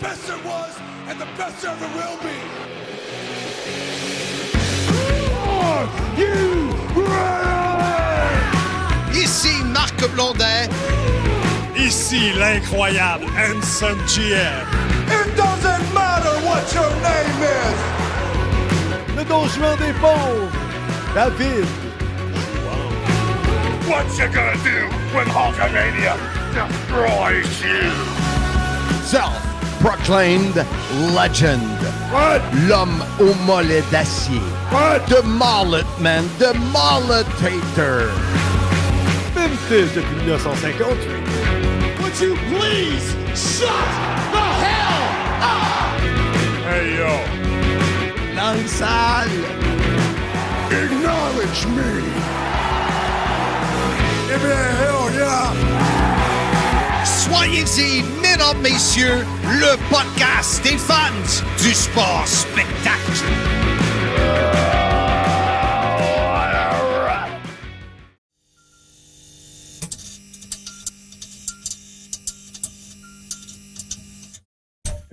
best there was and the best there ever will be. Are you ready? Ici Marc Blondet. Ici l'incroyable Handsome GF. It doesn't matter what your name is. Le Don Juan des pauvres, David. What you gonna do when Hulkamania destroys you? Self-proclaimed legend. What? L'homme au mollet d'acier. What? The Mullet Man, the Mulletator. Vintage depuis 1958. Would you please shut the hell up? Hey yo! Langue sale. Acknowledge me. Give me a hell yeah. Soyez-y, mesdames, messieurs, le podcast des fans du sport spectacle.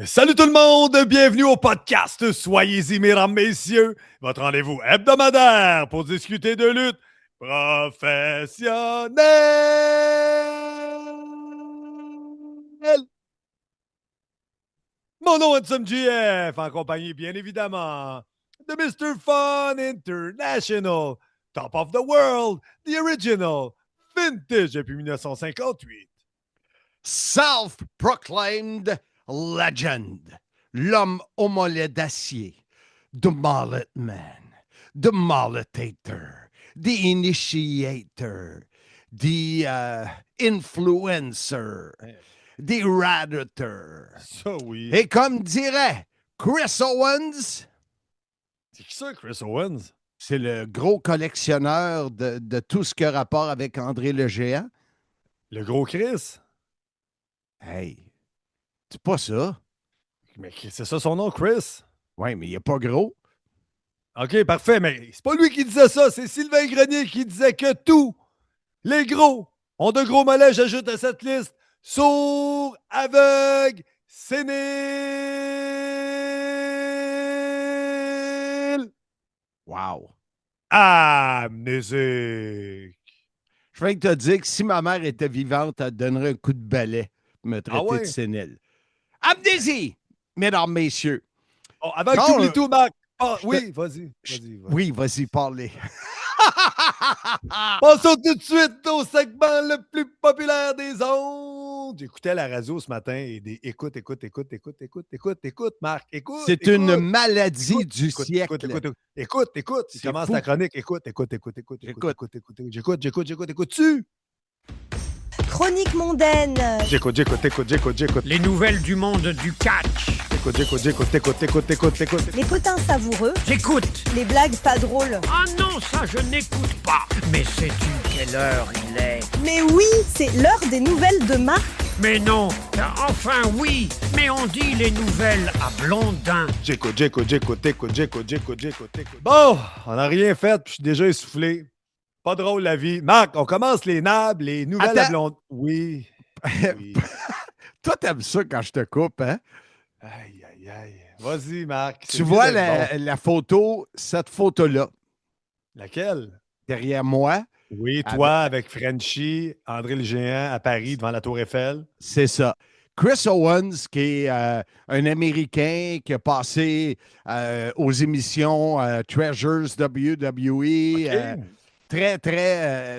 Salut tout le monde, bienvenue au podcast Soyez-y, mesdames, messieurs, votre rendez-vous hebdomadaire pour discuter de lutte professionnelle. Mon nom est Handsome GF, en compagnie bien évidemment de Mr. Fun International, Top of the World, The Original, Vintage depuis 1958. Self-proclaimed legend. L'homme au mollet d'acier. The Mullet Man. The Mulletator. The Initiator. The Influencer. The Radiator. Ça oui. Et comme dirait Chris Owens, C'est qui ça, Chris Owens? c'est le gros collectionneur de tout ce qui a rapport avec André le Géant. Le gros Chris? Hey, c'est pas ça. Mais c'est ça son nom, Chris? Oui, mais il est pas gros. OK, parfait, mais c'est pas lui qui disait ça, c'est Sylvain Grenier qui disait que tous les gros ont de gros mollets. J'ajoute à cette liste sourds, aveugles, séniles, Wow. amnésiques. Je viens de te dire que si ma mère était vivante, elle te donnerait un coup de balai pour me traiter ouais? de sénile. Amnésie, mesdames, messieurs. Bon, avant que Non, tu oublies tout, Marc. Ah, je oui, vas-y. Oui, vas-y, parlez. Passons tout de suite au segment le plus populaire des ondes. J'écoutais la radio ce matin et écoute, Marc, écoute. C'est une maladie du Écoute, siècle. écoute. Il C'est commence fou. ta chronique. Écoute. J'écoute-tu? Chronique mondaine. J'écoute. Les nouvelles du monde du catch. J'écoute. Les potins savoureux. J'écoute. Les blagues pas drôles. Ah non, ça je n'écoute pas. Mais sais-tu quelle heure il est? Mais oui, c'est l'heure des nouvelles de Marc. Mais non, enfin oui, mais on dit les nouvelles à Blondin. J'écoute. Bon, on n'a rien fait, puis je suis déjà essoufflé. Pas drôle la vie. Marc, on commence les nabs, les nouvelles à blonde. Oui. Toi, t'aimes ça quand je te coupe, hein? Aïe. Vas-y, Marc. Tu vois la photo, cette photo-là, Laquelle? derrière moi, Oui, toi avec Frenchie, André le Géant à Paris devant la Tour Eiffel. c'est ça. Chris Owens, qui est un Américain qui a passé aux émissions Treasures WWE.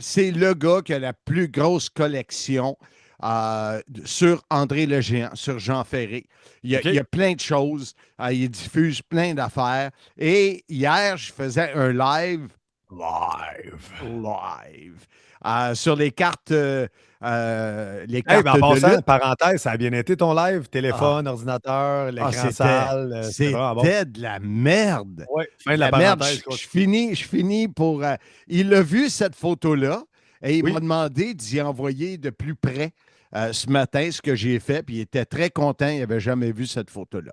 C'est le gars qui a la plus grosse collection sur André le Géant, sur Jean Ferré. Il y a plein de choses. Il diffuse plein d'affaires. Et hier, je faisais un live sur les cartes, Hey, cartes mais en de passant, lutte. parenthèse, ça a bien été ton live? Téléphone, ordinateur, l'écran sale. C'était vraiment bon. C'était de la merde. Ouais, fin de la merde. parenthèse. Je finis pour... il a vu cette photo-là et il Oui. m'a demandé d'y envoyer de plus près ce matin ce que j'ai fait. Puis il était très content. Il n'avait jamais vu cette photo-là.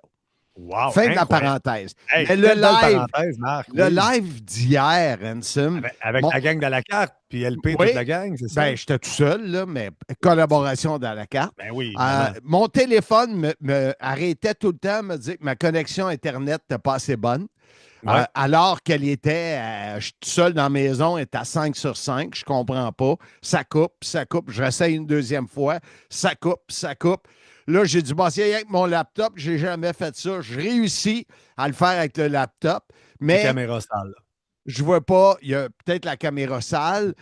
Wow, Fin de la incroyable. parenthèse. Hey, Mais quelle belle parenthèse, Marc. le Oui. live d'hier, Hanson, Avec mon- la gang de la carte, puis LP, toute oui, la gang, c'est ça? ben, j'étais tout seul, là, mais collaboration dans la carte. Ben oui, évidemment. Mon téléphone me arrêtait tout le temps, me disait que ma connexion Internet n'était pas assez bonne. Ouais. Alors qu'elle était, je suis tout seul dans la maison, elle est à 5 sur 5, je comprends pas. Ça coupe, ça coupe. J'essaye une deuxième fois, ça coupe, ça coupe. Là, j'ai dû bosser avec mon laptop. Je n'ai jamais fait ça. Je réussis à le faire avec le laptop, Les mais caméras sales. je vois pas. Il y a peut-être la caméra sale,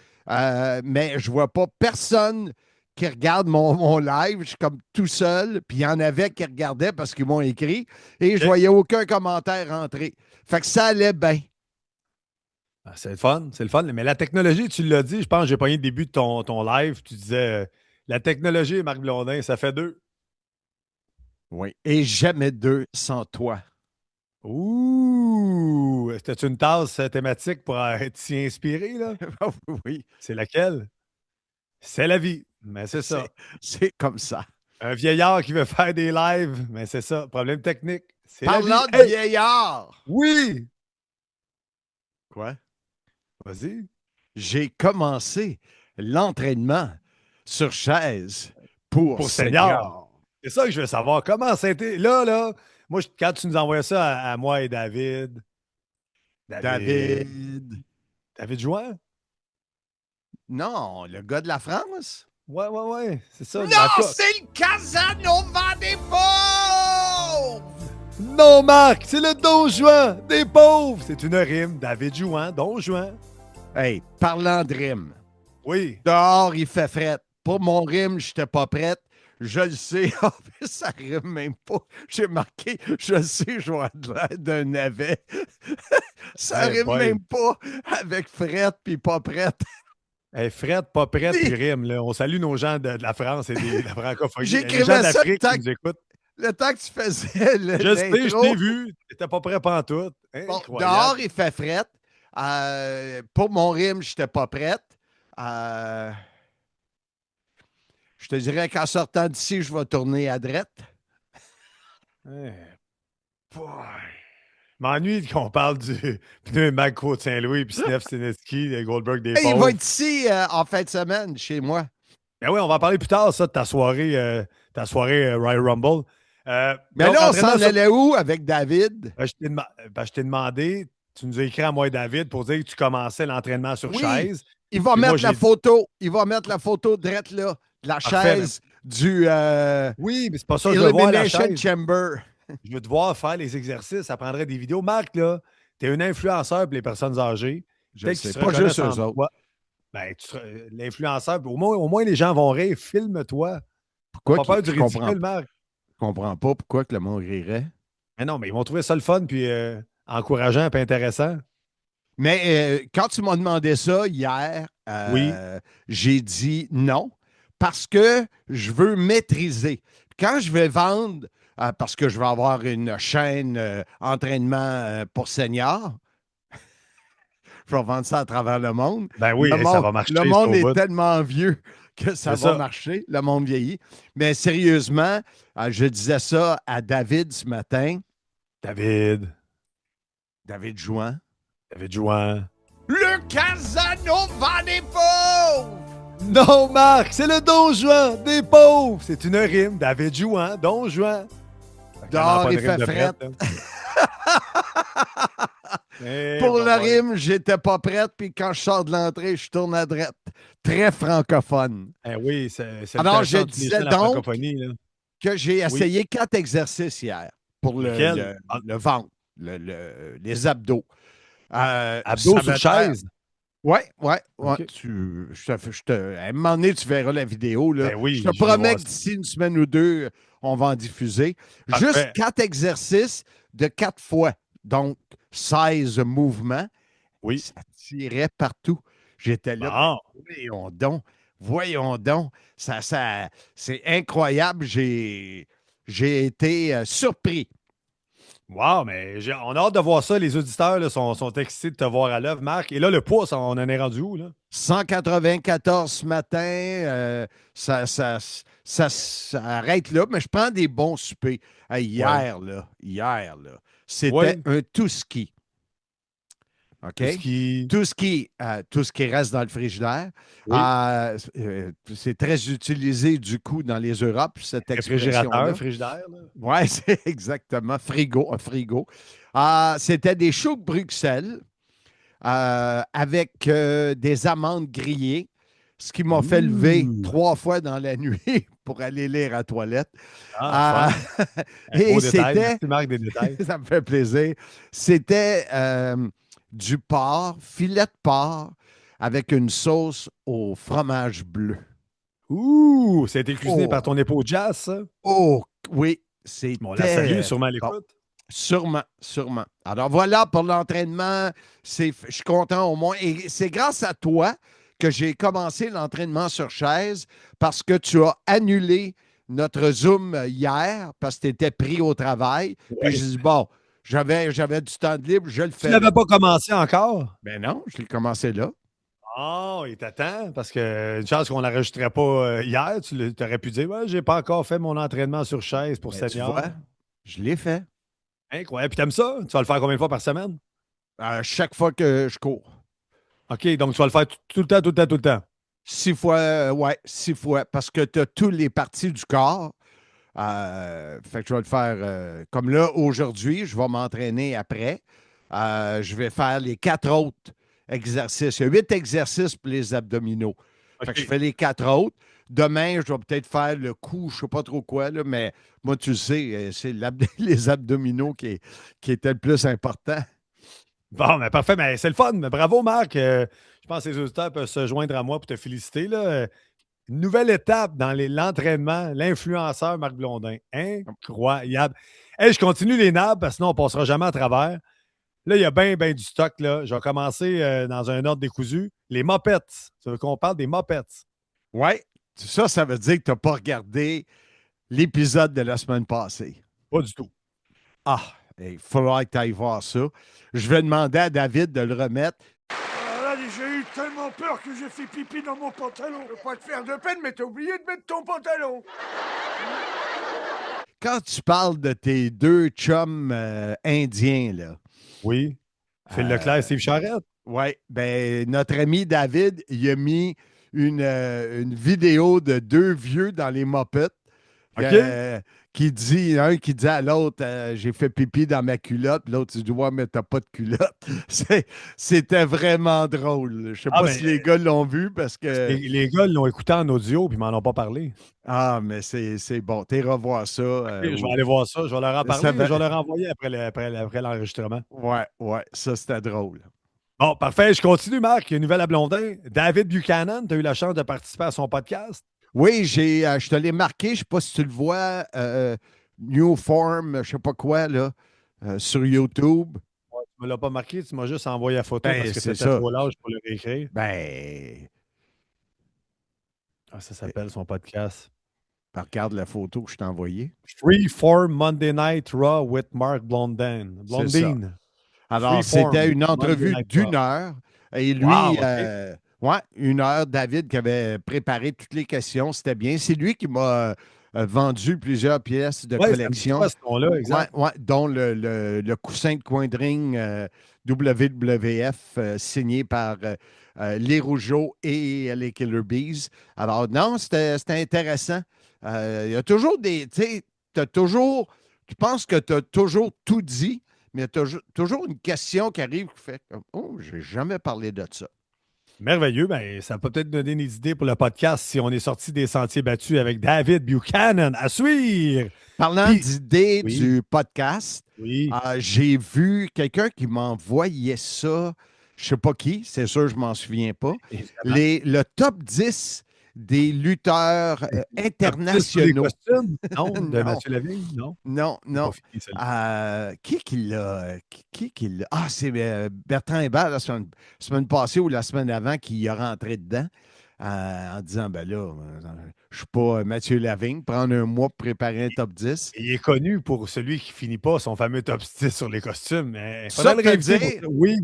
mais je vois pas personne qui regarde mon live. Je suis comme tout seul. Puis il y en avait qui regardaient parce qu'ils m'ont écrit et je voyais aucun commentaire rentrer. Fait que ça allait bien. Ah, c'est le fun, c'est le fun. Mais la technologie, tu l'as dit, je pense que j'ai pogné le début de ton live. Tu disais la technologie, Marc Blondin, ça fait deux. Oui. Et jamais deux sans toi. Ouh! C'était une tasse thématique pour s'y inspirer, là? Oui, C'est laquelle? C'est la vie. Mais c'est ça. c'est comme ça. Un vieillard qui veut faire des lives, mais c'est ça. Problème technique. C'est la vie. Parlant de Hey! vieillard. Oui! Quoi? Vas-y. J'ai commencé l'entraînement sur chaise pour senior. senior. C'est ça que je veux savoir. Comment ça a été? Là, moi, quand tu nous envoyais ça à moi et David. David. David Jouin? Non, le gars de la France? Ouais. C'est ça. Non, c'est le Casanova des pauvres! Non, Marc, c'est le Don Juan des pauvres. C'est une rime. David Jouan, Don Juan. Hey, parlant de rime. Oui. Dehors, il fait fret. Pour mon rime, je n'étais pas prête. Je le sais. En fait, ça rime même pas. J'ai marqué, je le sais, je vais avoir l'air d'un navet. Ça Hey, rime boy. même pas avec fret puis pas prête. Hey, Fred, pas prête, Oui. puis rime. Là. On salue nos gens de la France et de la francophonie. J'écrivais Les gens ça d'Afrique tant qui nous écoutent. Le temps que tu faisais Je sais, je l'intro, t'ai vu. T'étais pas prêt pantoute. bon, Incroyable. dehors, il fait fret. Pour mon rime, je n'étais pas prête. Je te dirais qu'en sortant d'ici, je vais tourner à droite. Hey, boy. M'ennuie qu'on parle du pneu Macro de Saint-Louis puis Steph Sinetsky, les Goldberg des Hey, il pauvres. va être ici en fin de semaine, chez moi. Ben oui, on va en parler plus tard, ça, de ta soirée Royal Rumble. Mais donc, là, on entraînement s'en sur- allait où avec David? je t'ai demandé, tu nous as écrit à moi et David pour dire que tu commençais l'entraînement sur Oui. chaise. Il va Puis moi, mettre la j'ai dit- photo. Il va mettre la photo drette là, de la Parfait, chaise du Oui, mais c'est pas ça, je veux voir la Elimination chaise. Chamber. Je veux te voir faire les exercices, ça prendrait des vidéos. Marc, là, t'es un influenceur pour les personnes âgées. Je Peut-être sais, qu'ils se pas juste reconnaissent eux en autres. toi. Ben, l'influenceur, au moins les gens vont rire. Filme-toi. Pourquoi Pas peur du je comprends, ridicule, Marc. je comprends pas pourquoi que le monde rirait. Mais non, mais ils vont trouver ça le fun, puis encourageant, puis intéressant. Mais quand tu m'as demandé ça hier, Oui. j'ai dit non parce que je veux maîtriser. Quand je vais vendre, parce que je vais avoir une chaîne entraînement pour seniors, je vais vendre ça à travers le monde. Ben oui, Le ça monde, va marcher. le c'est monde au est bout. tellement vieux que ça C'est va ça. marcher. Le monde vieillit. Mais sérieusement, je disais ça à David ce matin. David Jouan. Jouan. Le Casanova des pauvres! Non, Marc, c'est le Don Juan des pauvres. C'est une rime. David Jouan, Don Juan. Dehors, il fait fret. Pour la rime, j'étais pas prête, puis quand je sors de l'entrée, je tourne à droite. Très francophone. Oui, c'est Alors, le je temps de disais la donc francophonie, là. Que j'ai essayé 4 exercices hier pour Lesquels? le ventre, les abdos. Abdos sur chaise. Oui. OK. À un moment donné, tu verras la vidéo. Là. Ben oui, je je te vais promets voir que ça. d'ici une semaine ou deux, on va en diffuser. Parfait. Juste 4 exercices de 4 fois. Donc, 16 mouvements. Oui. Ça tirait partout. J'étais là. Bon. Voyons donc. Ça, c'est incroyable. J'ai été surpris. Wow, mais on a hâte de voir ça. Les auditeurs là, sont excités de te voir à l'œuvre, Marc. Et là, le poids, on en est rendu où, là? 194 ce matin, ça arrête là, mais je prends des bons soupers. Hey, hier, c'était Oui. un tout-ski. OK? Ce qui. Tout ce qui reste dans le frigidaire. Oui. C'est très utilisé du coup dans les Europes, cette expression-là. Réfrigérateur, frigidaire, là. Oui, c'est exactement. Frigo, un frigo. C'était des choux de Bruxelles avec des amandes grillées, ce qui m'a fait lever 3 fois dans la nuit pour aller lire à la toilette. Ah, fun. Un Et beau détail. c'était, Merci, Marc, des détails. ça me fait plaisir, c'était du porc, filet de porc, avec une sauce au fromage bleu. Ouh, ça a été cuisiné Oh. par ton époux Jazz, ça? Oh, oui, c'était... Bon, on la salue, sûrement à bon. l'écoute. Sûrement, sûrement. Alors voilà pour l'entraînement. Je suis content au moins. Et c'est grâce à toi que j'ai commencé l'entraînement sur chaise parce que tu as annulé notre Zoom hier parce que tu étais pris au travail. Puis je dis, bon, j'avais du temps de libre, je le Tu fais. n'avais pas commencé encore? Ben non, je l'ai commencé là. Oh, il t'attend, parce que une chance qu'on n'enregistrait pas hier. Tu aurais pu dire, ouais, j'ai pas encore fait mon entraînement sur chaise pour Ben, tu senior. vois, je l'ai fait. Incroyable. Puis t'aimes ça? Tu vas le faire combien de fois par semaine? Chaque fois que je cours. OK, donc tu vas le faire tout le temps, tout le temps, tout le temps. 6 fois, ouais, 6 fois. Parce que tu as toutes les parties du corps. Fait que je vais le faire comme là, aujourd'hui, je vais m'entraîner après. Je vais faire les 4 autres exercices. Il y a 8 exercices pour les abdominaux. Fait que je fais les 4 autres. Demain, je vais peut-être faire le cou, je ne sais pas trop quoi, là, mais moi, tu le sais, c'est les abdominaux qui étaient le plus important. Bon, mais parfait, mais c'est le fun. Mais bravo, Marc. Je pense que les auditeurs peuvent se joindre à moi pour te féliciter, là. Une nouvelle étape dans l'entraînement, l'influenceur Marc Blondin. Incroyable. Hey, je continue les nabs parce que sinon on ne passera jamais à travers. Là, il y a bien, bien du stock. Là. Je vais commencer dans un ordre décousu. Les Muppets. Tu veux qu'on parle des Muppets? Oui, ça veut dire que tu n'as pas regardé l'épisode de la semaine passée. Pas du tout. Ah, il faudra que tu ailles voir ça. Je vais demander à David de le remettre. Là, j'ai eu tellement peur que j'ai fait pipi dans mon pantalon. Je veux pas te faire de peine, mais t'as oublié de mettre ton pantalon. Quand tu parles de tes 2 chums indiens, là. Oui. Phil Leclerc et Steve Charette. Oui, ben notre ami David, il a mis une vidéo de 2 vieux dans les mopettes. OK. Qui dit, un qui dit à l'autre, j'ai fait pipi dans ma culotte, puis l'autre, il dit, ouais, mais t'as pas de culotte. C'était vraiment drôle. Je sais pas si les gars l'ont vu parce que. Les gars l'ont écouté en audio puis ils m'en ont pas parlé. Ah, mais c'est bon. T'es revoir ça. Je vais aller voir ça. Je vais leur en parler. Ça va- Je vais leur envoyer après l'enregistrement. Ouais, ça c'était drôle. Bon, parfait. Je continue, Marc. Il y a une nouvelle à Blondin. David Buchanan, tu as eu la chance de participer à son podcast. Oui, je te l'ai marqué, je ne sais pas si tu le vois, New Form, je sais pas quoi, là, sur YouTube. Ouais, tu ne me l'as pas marqué, tu m'as juste envoyé la photo Ben, parce que c'est c'était ça. trop large pour le réécrire. Ben, Ah, ça s'appelle son podcast. regarde la photo que je t'ai envoyée. Freeform Monday Night Raw with Mark Blondin. Blondine. Alors, Freeform, c'était une entrevue Monday Night d'1 Raw. heure. Et lui, Wow, OK. ouais, 1 heure, David qui avait préparé toutes les questions, c'était bien. C'est lui qui m'a vendu plusieurs pièces de Ouais, collection. ça me dit quoi, ce nom-là, exact. Ouais, dont le coussin de coin de ring WWF signé par les Rougeaux et les Killer Bees. Alors, non, c'était intéressant. Il y a toujours des. Tu sais, tu penses que tu as toujours tout dit, mais tu as toujours une question qui arrive qui fait comme, oh, j'ai jamais parlé de ça. Merveilleux. Ben, ça peut peut-être donner des idées pour le podcast si on est sorti des sentiers battus avec David Buchanan. À suivre! Parlant Puis- d'idées Oui. du podcast, Oui. j'ai vu quelqu'un qui m'envoyait ça. Je ne sais pas qui, c'est sûr, je ne m'en souviens pas. Évidemment. Le top 10 des lutteurs internationaux. Des costumes? Non, de Non. Mathieu Lavigne? Non. Non, non. Pas fini, celle-là. Qui l'a? Qui l'a? Ah, c'est Bertrand Hébert la semaine passée ou la semaine avant qui a rentré dedans. en disant, ben là, je suis pas Mathieu Lavigne, prendre un mois pour préparer un top 10. Il est connu pour celui qui finit pas son fameux top 10 sur les costumes. Mais Ça, faudrait le réviser. Oui.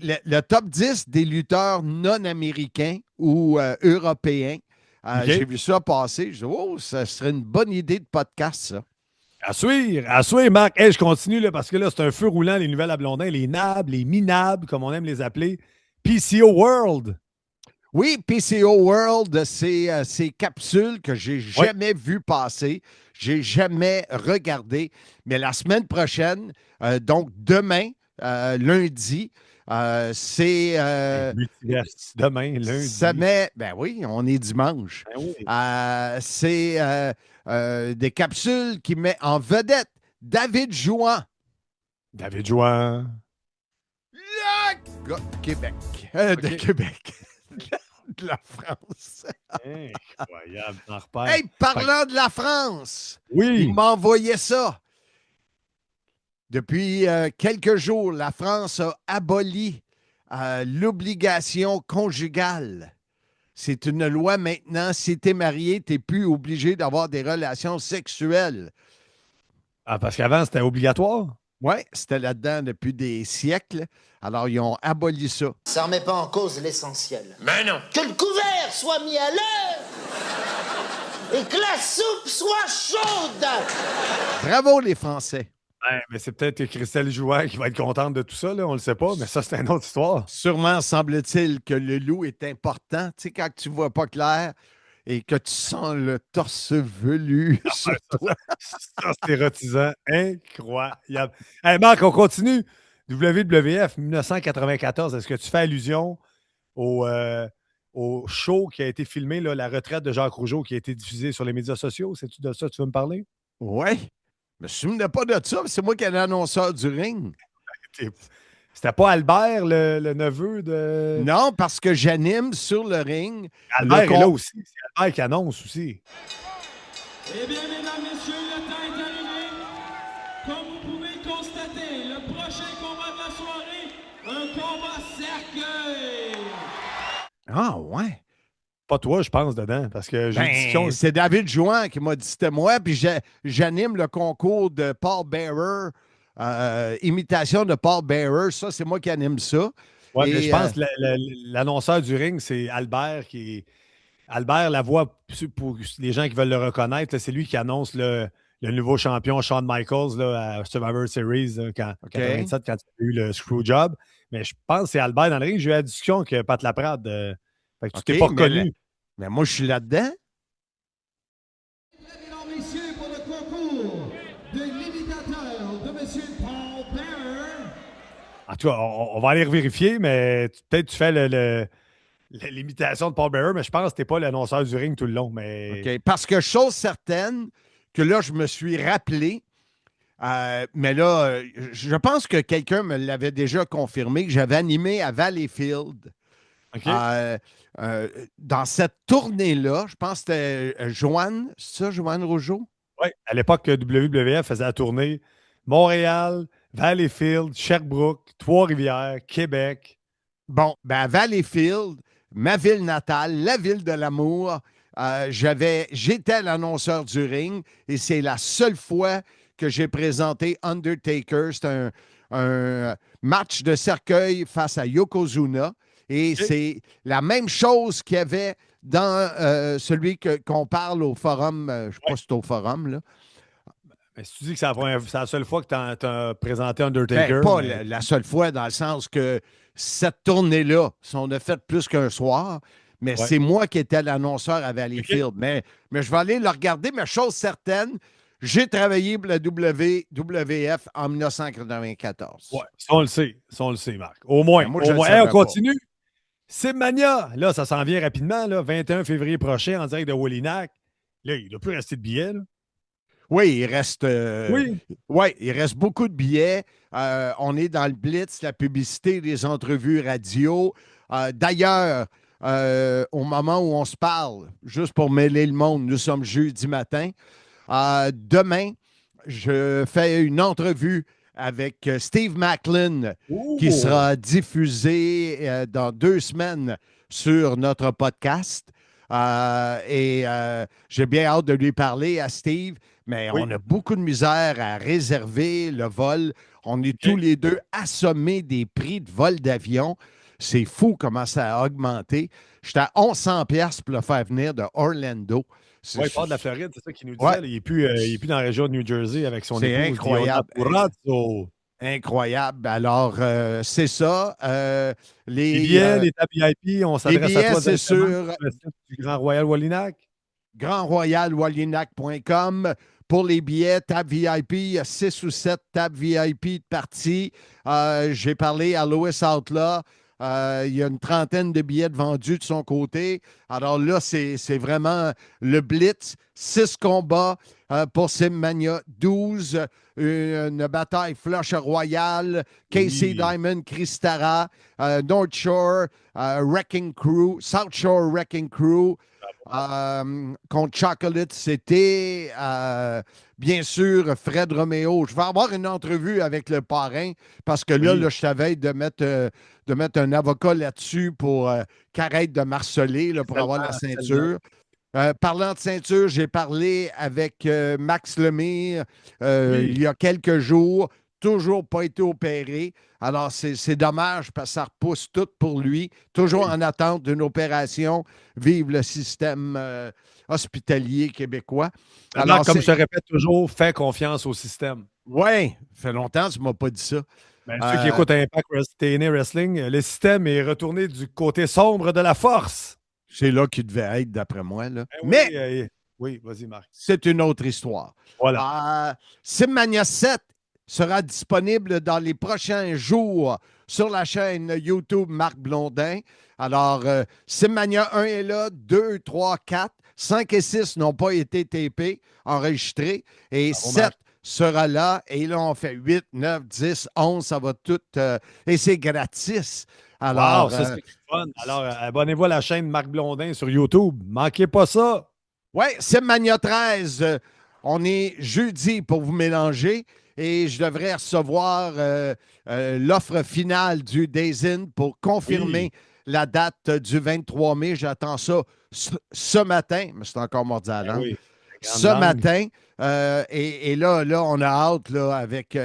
Le top 10 des lutteurs non américains ou européens, OK. j'ai vu ça passer. Je dis, oh, ça serait une bonne idée de podcast, ça. À suivre, Marc. Hey, je continue là, parce que là, c'est un feu roulant, les nouvelles à Blondin, les NAB, les MINAB, comme on aime les appeler. PCO World. Oui, PCO World, c'est ces capsules que j'ai jamais vues passer, j'ai jamais regardé. Mais la semaine prochaine, donc demain, lundi, c'est... Multiverse. Demain, lundi. Ça met... Ben oui, on est dimanche. Ben oui. C'est des capsules qui met en vedette David Jouan. David Jouan. Le gars de Québec. De OK. Québec. De la France. Incroyable, t'en repères. Hey, parlant de la France, Oui. il m'a envoyé ça. Depuis quelques jours, la France a aboli l'obligation conjugale. C'est une loi maintenant. Si tu es marié, tu n'es plus obligé d'avoir des relations sexuelles. Ah, parce qu'avant, c'était obligatoire? Oui, c'était là-dedans depuis des siècles. Alors, ils ont aboli ça. Ça remet pas en cause l'essentiel. Mais non. Que le couvert soit mis à l'heure et que la soupe soit chaude. Bravo, les Français. Ouais, mais c'est peut-être Christelle Jouan qui va être contente de tout ça, là, on le sait pas, mais ça, c'est une autre histoire. Sûrement, semble-t-il que le loup est important. Tu sais, quand tu vois pas clair et que tu sens le torse velu sur toi. Ça, c'est érotisant. Incroyable. Hey, Marc, on continue. WWF 1994, est-ce que tu fais allusion au show qui a été filmé, là, la retraite de Jacques Rougeau, qui a été diffusé sur les médias sociaux? C'est-tu de ça que tu veux me parler? Oui. Je me souviens pas de ça, mais c'est moi qui est l'annonceur du ring. C'était pas Albert, le neveu de... Non, parce que j'anime sur le ring. Albert est là aussi. C'est Albert qui annonce aussi. Eh bien, mesdames, messieurs, le temps est arrivé. Comme vous pouvez le constater, le prochain combat de la soirée, un combat cercueil. Ah, ouais. Pas toi, je pense, dedans, parce que j'ai Ben, discussion... c'est David Jouan qui m'a dit c'était moi, puis j'anime le concours de Paul Bearer, imitation de Paul Bearer. Ça, c'est moi qui anime ça. Ouais, mais Et, je pense que l'annonceur du ring, c'est Albert qui est... Albert, la voix, pour les gens qui veulent le reconnaître, là, c'est lui qui annonce le nouveau champion Shawn Michaels là, à Survivor Series là, en 87, quand il a eu le Screwjob. Mais je pense que c'est Albert dans le ring. J'ai eu la discussion avec Pat Laprade. Fait que tu t'es pas reconnu. Mais moi, je suis là-dedans. Mesdames, messieurs, pour le concours de l'imitateur de M. Paul Bearer. En tout cas, on va aller vérifier, mais peut-être tu fais l'imitation de Paul Bearer, mais je pense que tu n'es pas l'annonceur du ring tout le long. Mais... OK. Parce que chose certaine, que là, je me suis rappelé, mais là, je pense que quelqu'un me l'avait déjà confirmé, que j'avais animé à Valleyfield. OK. Dans cette tournée-là, je pense que c'était Joanne, c'est ça, Joanne Rougeau? Oui, à l'époque, WWF faisait la tournée Montréal, Valleyfield, Sherbrooke, Trois-Rivières, Québec. Bon, ben à Valleyfield, ma ville natale, la ville de l'amour, j'étais l'annonceur du ring et c'est la seule fois que j'ai présenté Undertaker. C'est un match de cercueil face à Yokozuna. Et c'est la même chose qu'il y avait dans celui qu'on parle au forum. Je ne sais pas si c'est au forum, là. Mais si tu dis que c'est la seule fois que tu as présenté Undertaker. Ben, pas la seule fois, dans le sens que cette tournée-là, on a fait plus qu'un soir, mais c'est moi qui étais l'annonceur à Valleyfield. Okay. Mais je vais aller le regarder, mais chose certaine, j'ai travaillé pour la WWF en 1994. Oui, ça on le sait, Marc. Au moins. Ben, moi, on continue. Simania, là, ça s'en vient rapidement, là, 21 février prochain, en direct de Wallinac. Là, il ne doit plus rester de billets, là. Oui, il reste. Oui, il reste beaucoup de billets. On est dans le blitz, la publicité, les entrevues radio. D'ailleurs, au moment où on se parle, juste pour mêler le monde, nous sommes jeudi matin. Demain, je fais une entrevue avec Steve Macklin qui sera diffusée dans 2 semaines sur notre podcast. J'ai bien hâte de lui parler à Steve, mais Oui. on a beaucoup de misère à réserver le vol. On est tous les deux assommés des prix de vol d'avion. C'est fou comment ça a augmenté. J'étais à 1100 pièces pour le faire venir de Orlando. Oui, il part de la Floride, c'est ça qu'il nous disait. Ouais. Là. Il n'est plus dans la région de New Jersey avec son C'est épouse. incroyable. Diona Purrazzo. Incroyable. Alors, c'est ça. Les billets, les tables VIP, on s'adresse billets, à toi c'est directement sur le site du Grand Royal Wallinac. grandroyalwallinac.com. Pour les billets, table VIP, il y a 6 ou 7 tables VIP de partie. J'ai parlé à Louis Outlaw. Il y a une trentaine de billets de vendus de son côté. Alors là, c'est vraiment le Blitz. 6 combats pour Simmania. 12, une bataille Flush Royale. Casey Diamond, Christara, North Shore, Wrecking Crew, South Shore Wrecking Crew. Contre Chocolate, c'était bien sûr Fred Romeo. Je vais avoir une entrevue avec le parrain parce que là, je t'avais de mettre un avocat là-dessus pour qu'il arrête de marceler là, pour avoir la ceinture. Parlant de ceinture, j'ai parlé avec Max Lemire il y a quelques jours. Toujours pas été opéré. Alors, c'est dommage parce que ça repousse tout pour lui. Toujours en attente d'une opération. Vive le système hospitalier québécois. Alors, comme je te répète toujours, fais confiance au système. Oui, ça fait longtemps que tu ne m'as pas dit ça. Ceux qui écoutent Impact TNA Wrestling, le système est retourné du côté sombre de la force. C'est là qu'il devait être, d'après moi. Là. Mais, oui, vas-y, Marc. C'est une autre histoire. Voilà. Simmania 7 sera disponible dans les prochains jours sur la chaîne YouTube Marc Blondin. Alors, Simmania 1 est là, 2, 3, 4, 5 et 6 n'ont pas été tapés, enregistrés, et 7 sera là. Et là, on fait 8, 9, 10, 11, ça va tout... et c'est gratis. Alors, ça, c'est fun. Alors, abonnez-vous à la chaîne Marc Blondin sur YouTube. Manquez pas ça. Oui, Simmania 13, on est jeudi pour vous mélanger. Et je devrais recevoir l'offre finale du Days In pour confirmer la date du 23 mai. J'attends ça ce matin, mais c'est encore mordi à la langue. Ce matin. Et là, on a hâte là, avec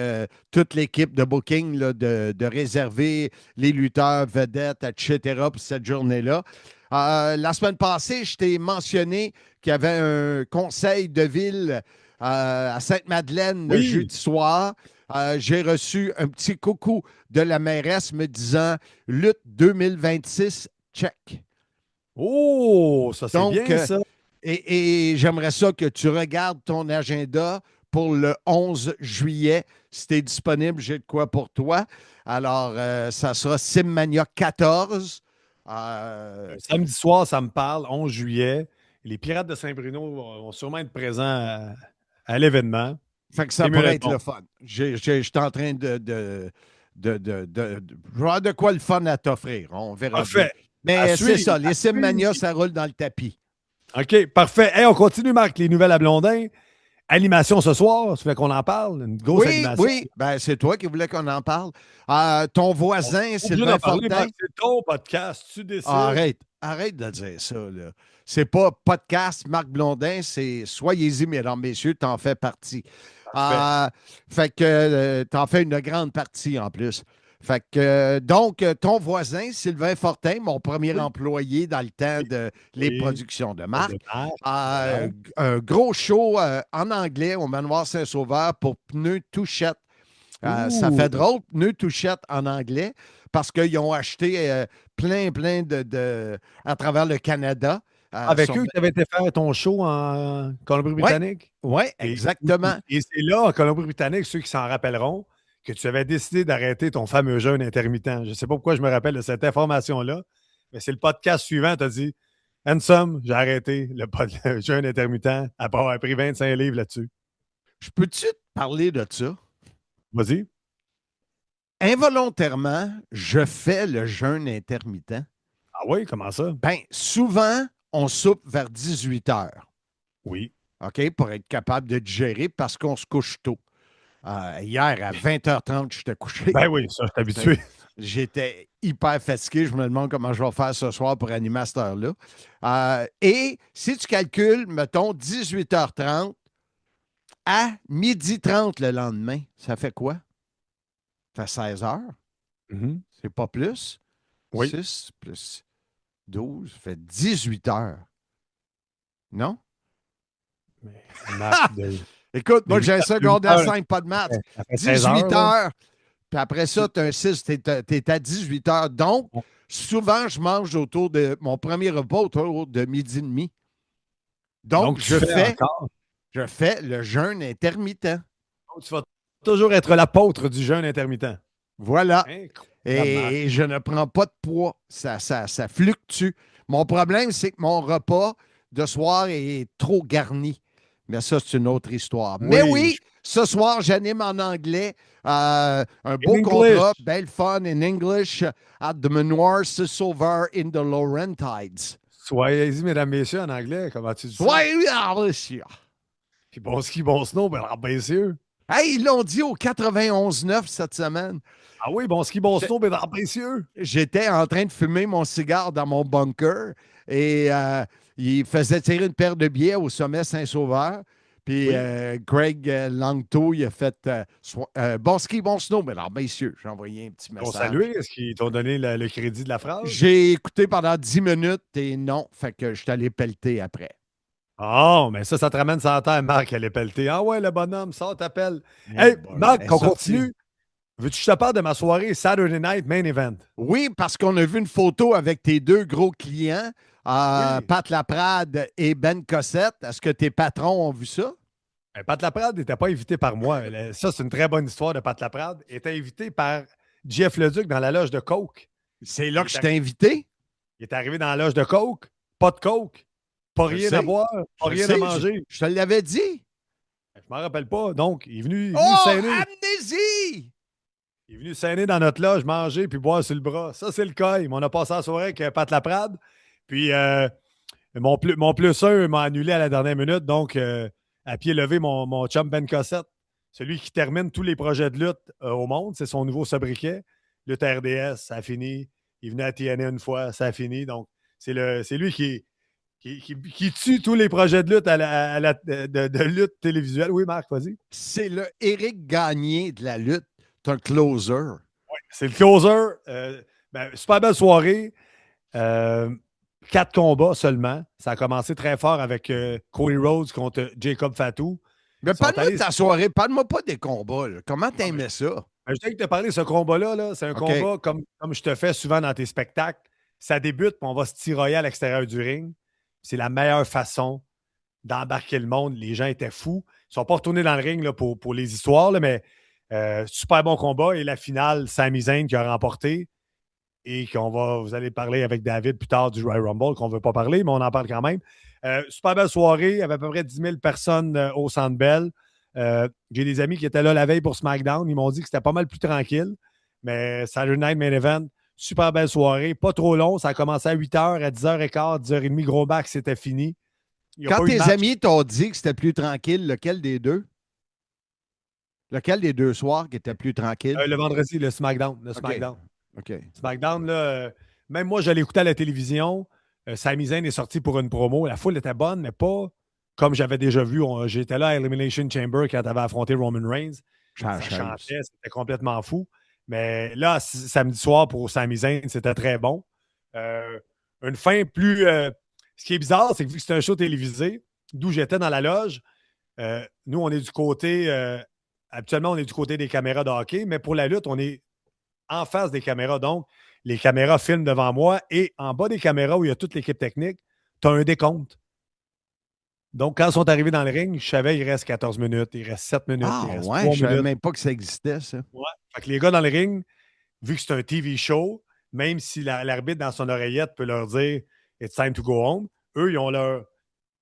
toute l'équipe de booking là, de réserver les lutteurs, vedettes, etc. pour cette journée-là. La semaine passée, je t'ai mentionné qu'il y avait un conseil de ville à Sainte-Madeleine le jeudi soir. J'ai reçu un petit coucou de la mairesse me disant « Lutte 2026, check ». Oh, ça c'est bien ça. Et j'aimerais ça que tu regardes ton agenda pour le 11 juillet. Si tu es disponible, j'ai de quoi pour toi. Alors, ça sera Simmania 14. Samedi soir, ça me parle, 11 juillet. Les Pirates de Saint-Bruno vont sûrement être présents à l'événement. Fait que ça pourrait être le fun. Je suis en train de voir de quoi le fun à t'offrir. On verra. Parfait. Mais c'est ça, les Simmania, ça roule dans le tapis. OK, parfait. Hey, on continue, Marc, les nouvelles à Blondin. Animation ce soir, tu veux qu'on en parle? Une grosse animation. Oui, ben, c'est toi qui voulais qu'on en parle. Ton voisin, Sylvain Fortin. C'est ton podcast, tu décides. Arrête de dire ça, là. C'est pas podcast Marc Blondin, c'est Soyez-y, mesdames, messieurs, t'en fais partie. Fait que t'en fais une grande partie en plus. Fait que, donc, ton voisin, Sylvain Fortin, mon premier employé dans le temps de les productions de Marc, un gros show en anglais au Manoir Saint-Sauveur pour Pneus Touchette. Ça fait drôle, Pneus Touchette en anglais, parce qu'ils ont acheté plein à travers le Canada. Avec eux, tu avais été faire ton show en Colombie-Britannique? Oui, exactement. Et c'est là, en Colombie-Britannique, ceux qui s'en rappelleront, que tu avais décidé d'arrêter ton fameux jeûne intermittent. Je ne sais pas pourquoi je me rappelle de cette information-là, mais c'est le podcast suivant, tu as dit « Handsome, j'ai arrêté le jeûne intermittent après avoir pris 25 livres là-dessus. » Je peux-tu te parler de ça? Vas-y. Involontairement, je fais le jeûne intermittent. Ah oui? Comment ça? Bien, souvent, on soupe vers 18 heures. Oui. OK? Pour être capable de digérer parce qu'on se couche tôt. Hier, à 20h30, je t'ai couché. Ben oui, ça, je suis habitué. J'étais hyper fatigué. Je me demande comment je vais faire ce soir pour animer à cette heure-là. Et si tu calcules, mettons, 18h30 à 12h30 le lendemain, ça fait quoi? Ça fait 16 heures. C'est pas plus. Oui. 6 plus 12, ça fait 18 heures. Non? Écoute, moi, j'ai un secondaire 5, pas de maths. 18 heures. Puis après ça, tu as un 6, tu es à 18 heures. Donc, souvent, je mange autour de mon premier repas autour de midi et demi. Donc je fais le jeûne intermittent. Donc, tu vas toujours être l'apôtre du jeûne intermittent. Voilà. Et je ne prends pas de poids. Ça fluctue. Mon problème, c'est que mon repas de soir est trop garni. Mais ça, c'est une autre histoire. Mais oui, ce soir, j'anime en anglais. Un beau contrat, belle fun in English at the Manoir Silver in the Laurentides. Soyez-y, mesdames, messieurs, en anglais. Comment tu dis ça? Soyez-y, messieurs. Puis bon ski, bon snow, mesdames, messieurs. Hey, ils l'ont dit au 91.9 cette semaine. Ah oui, bon ski, bon snow, mesdames, messieurs. J'étais en train de fumer mon cigare dans mon bunker et il faisait tirer une paire de billets au sommet Saint-Sauveur. Puis Greg Langto, il a fait bon ski, bon snow, mesdames, messieurs. J'ai envoyé un petit message. Salué, est-ce qu'ils t'ont donné le crédit de la phrase? J'ai écouté pendant 10 minutes et non, fait que je suis allé pelleter après. Oh, mais ça te ramène sur la terre, Marc, elle est pelletée. Ah ouais, le bonhomme, ça t'appelle. Hey, Marc, on continue. Veux-tu que je te parle de ma soirée Saturday Night Main Event? Oui, parce qu'on a vu une photo avec tes deux gros clients, Pat Laprade et Ben Cossette. Est-ce que tes patrons ont vu ça? Pat Laprade n'était pas invité par moi. Ça, c'est une très bonne histoire de Pat Laprade. Il était invité par Jeff Leduc dans la loge de Coke. C'est là que je t'ai invité? Il est arrivé dans la loge de Coke, pas de Coke, pas rien à boire, pas rien à manger. Je te l'avais dit. Je m'en rappelle pas. Donc, il est venu s'aîner. Amnésie! Il est venu s'aîner dans notre loge, manger puis boire sur le bras. Ça, c'est le cas. On a passé la soirée avec Pat Laprade. Puis, mon plus 1 m'a annulé à la dernière minute. Donc, à pied levé, mon chum Ben Cossette, celui qui termine tous les projets de lutte au monde, c'est son nouveau sobriquet. Lutte RDS, ça a fini. Il venait à TNA une fois, ça a fini. Donc, c'est lui qui tue tous les projets de lutte de lutte télévisuelle. Oui, Marc, vas-y. C'est le Éric Gagné de la lutte. C'est un closer. Oui, c'est le closer. Super belle soirée. 4 combats seulement. Ça a commencé très fort avec Cody Rhodes contre Jacob Fatou. Mais parle-moi de ta soirée. Parle-moi pas des combats. Là. Comment t'aimais ça? Je tiens que te parler de ce combat-là. C'est un combat comme je te fais souvent dans tes spectacles. Ça débute, puis on va se tiroyer à l'extérieur du ring. C'est la meilleure façon d'embarquer le monde. Les gens étaient fous. Ils ne sont pas retournés dans le ring là, pour les histoires, là, mais super bon combat. Et la finale, Sami Zayn qui a remporté. Et vous allez parler avec David plus tard du Royal Rumble, qu'on ne veut pas parler, mais on en parle quand même. Super belle soirée. Il y avait à peu près 10 000 personnes au Centre Bell. J'ai des amis qui étaient là la veille pour SmackDown. Ils m'ont dit que c'était pas mal plus tranquille. Mais Saturday Night Main Event, super belle soirée. Pas trop long. Ça a commencé à 8h, à 10h15, 10h30, gros back, c'était fini. Quand tes amis t'ont dit que c'était plus tranquille, lequel des deux? Lequel des deux soirs qui était plus tranquille? Le vendredi, le SmackDown. SmackDown. OK. SmackDown, là, même moi, j'allais écouter à la télévision. Sami Zayn est sorti pour une promo. La foule était bonne, mais pas comme j'avais déjà vu. J'étais là à Elimination Chamber quand tu avais affronté Roman Reigns. Ça chantait, c'était complètement fou. Mais là, samedi soir pour Sami Zayn, c'était très bon. Une fin plus... ce qui est bizarre, c'est que vu que c'est un show télévisé, d'où j'étais dans la loge, nous, on est du côté... habituellement, on est du côté des caméras de hockey, mais pour la lutte, on est en face des caméras. Donc, les caméras filment devant moi et en bas des caméras où il y a toute l'équipe technique, tu as un décompte. Donc, quand ils sont arrivés dans le ring, je savais qu'il reste 14 minutes, il reste 7 minutes, il reste 3 minutes. Je ne savais même pas que ça existait, ça. Ouais. Fait que les gars dans le ring, vu que c'est un TV show, même si l'arbitre dans son oreillette peut leur dire « It's time to go home », eux,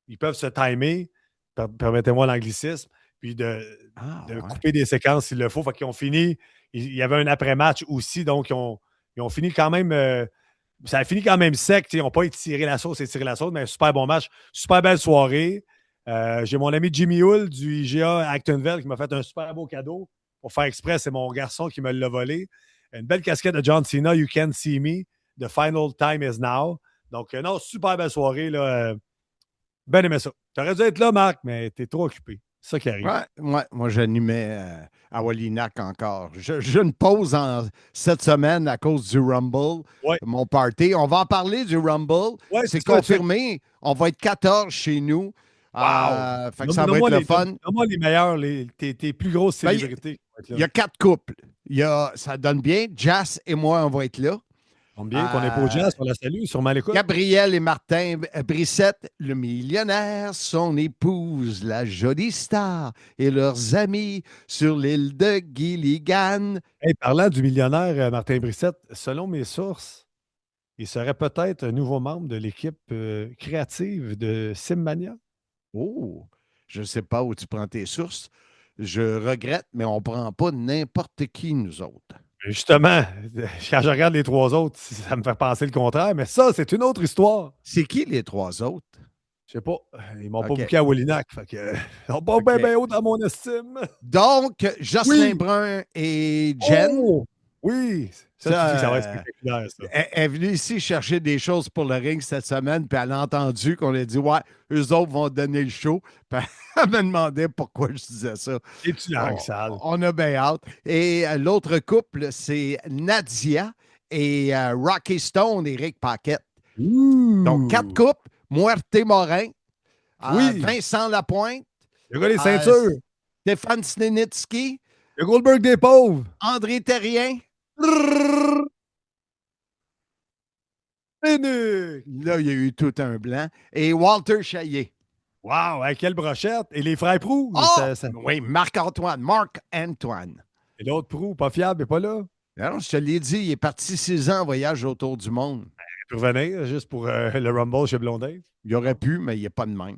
ils peuvent se timer, permettez-moi l'anglicisme, puis de couper des séquences s'il le faut. Fait qu'ils ont fini... Il y avait un après-match aussi, donc ils ont fini quand même... ça a fini quand même sec. Ils n'ont pas étiré la sauce, mais un super bon match. Super belle soirée. J'ai mon ami Jimmy Hull du IGA Actonville qui m'a fait un super beau cadeau. Pour faire exprès, c'est mon garçon qui me l'a volé. Une belle casquette de John Cena, You Can't See Me. The Final Time Is Now. Donc, non, super belle soirée. Là, ben aimé ça. Tu aurais dû être là, Marc, mais t'es trop occupé. C'est ça qui arrive. Ouais, moi, j'animais à Wallinac encore. J'ai une pause cette semaine à cause du Rumble, mon party. On va en parler du Rumble. Ouais, c'est confirmé. On va être 14 chez nous. Wow! Fait que ça va être le fun. Donne-moi les meilleurs, tes plus grosses célébrités. Il y a 4 couples. Ça donne bien. Jazz et moi, on va être là. Bien qu'on n'est pas au Jazz, on la salue, sûrement à l'écoute. Gabriel et Martin Brissette, le millionnaire, son épouse, la jolie star, et leurs amis sur l'île de Gilligan. Hey, parlant du millionnaire Martin Brissette, selon mes sources, il serait peut-être un nouveau membre de l'équipe créative de Simmania. Oh, je ne sais pas où tu prends tes sources. Je regrette, mais on ne prend pas n'importe qui, nous autres. Justement, quand je regarde les 3 autres, ça me fait penser le contraire, mais ça, c'est une autre histoire. C'est qui les 3 autres? Je sais pas. Ils m'ont pas booké à Wallinac. Ils sont pas bien haut dans mon estime. Donc, Jocelyn Brun et Jen. Oh, oui. Ça va être spectaculaire, ça. Elle est venue ici chercher des choses pour le ring cette semaine, puis elle a entendu qu'on a dit « Ouais, eux autres vont donner le show. » Puis elle me demandait pourquoi je disais ça. Et tu l'as sale. On a bien hâte. Et l'autre couple, c'est Nadia et Rocky Stone et Rick Paquette. Donc, 4 couples. Muerte Morin. Vincent Lapointe. Le gars des ceintures. Stéphane Snenitsky. Le Goldberg des pauvres. André Terrien. Là, il y a eu tout un blanc. Et Walter Chaillet. Wow, quelle brochette. Et les frères Proulx. Oui, Marc-Antoine. Et l'autre Proulx, pas fiable, mais pas là. Non, je te l'ai dit, il est parti 6 ans en voyage autour du monde. Il peut revenir juste pour le Rumble chez Blondin. Il aurait pu, mais il n'est pas de même.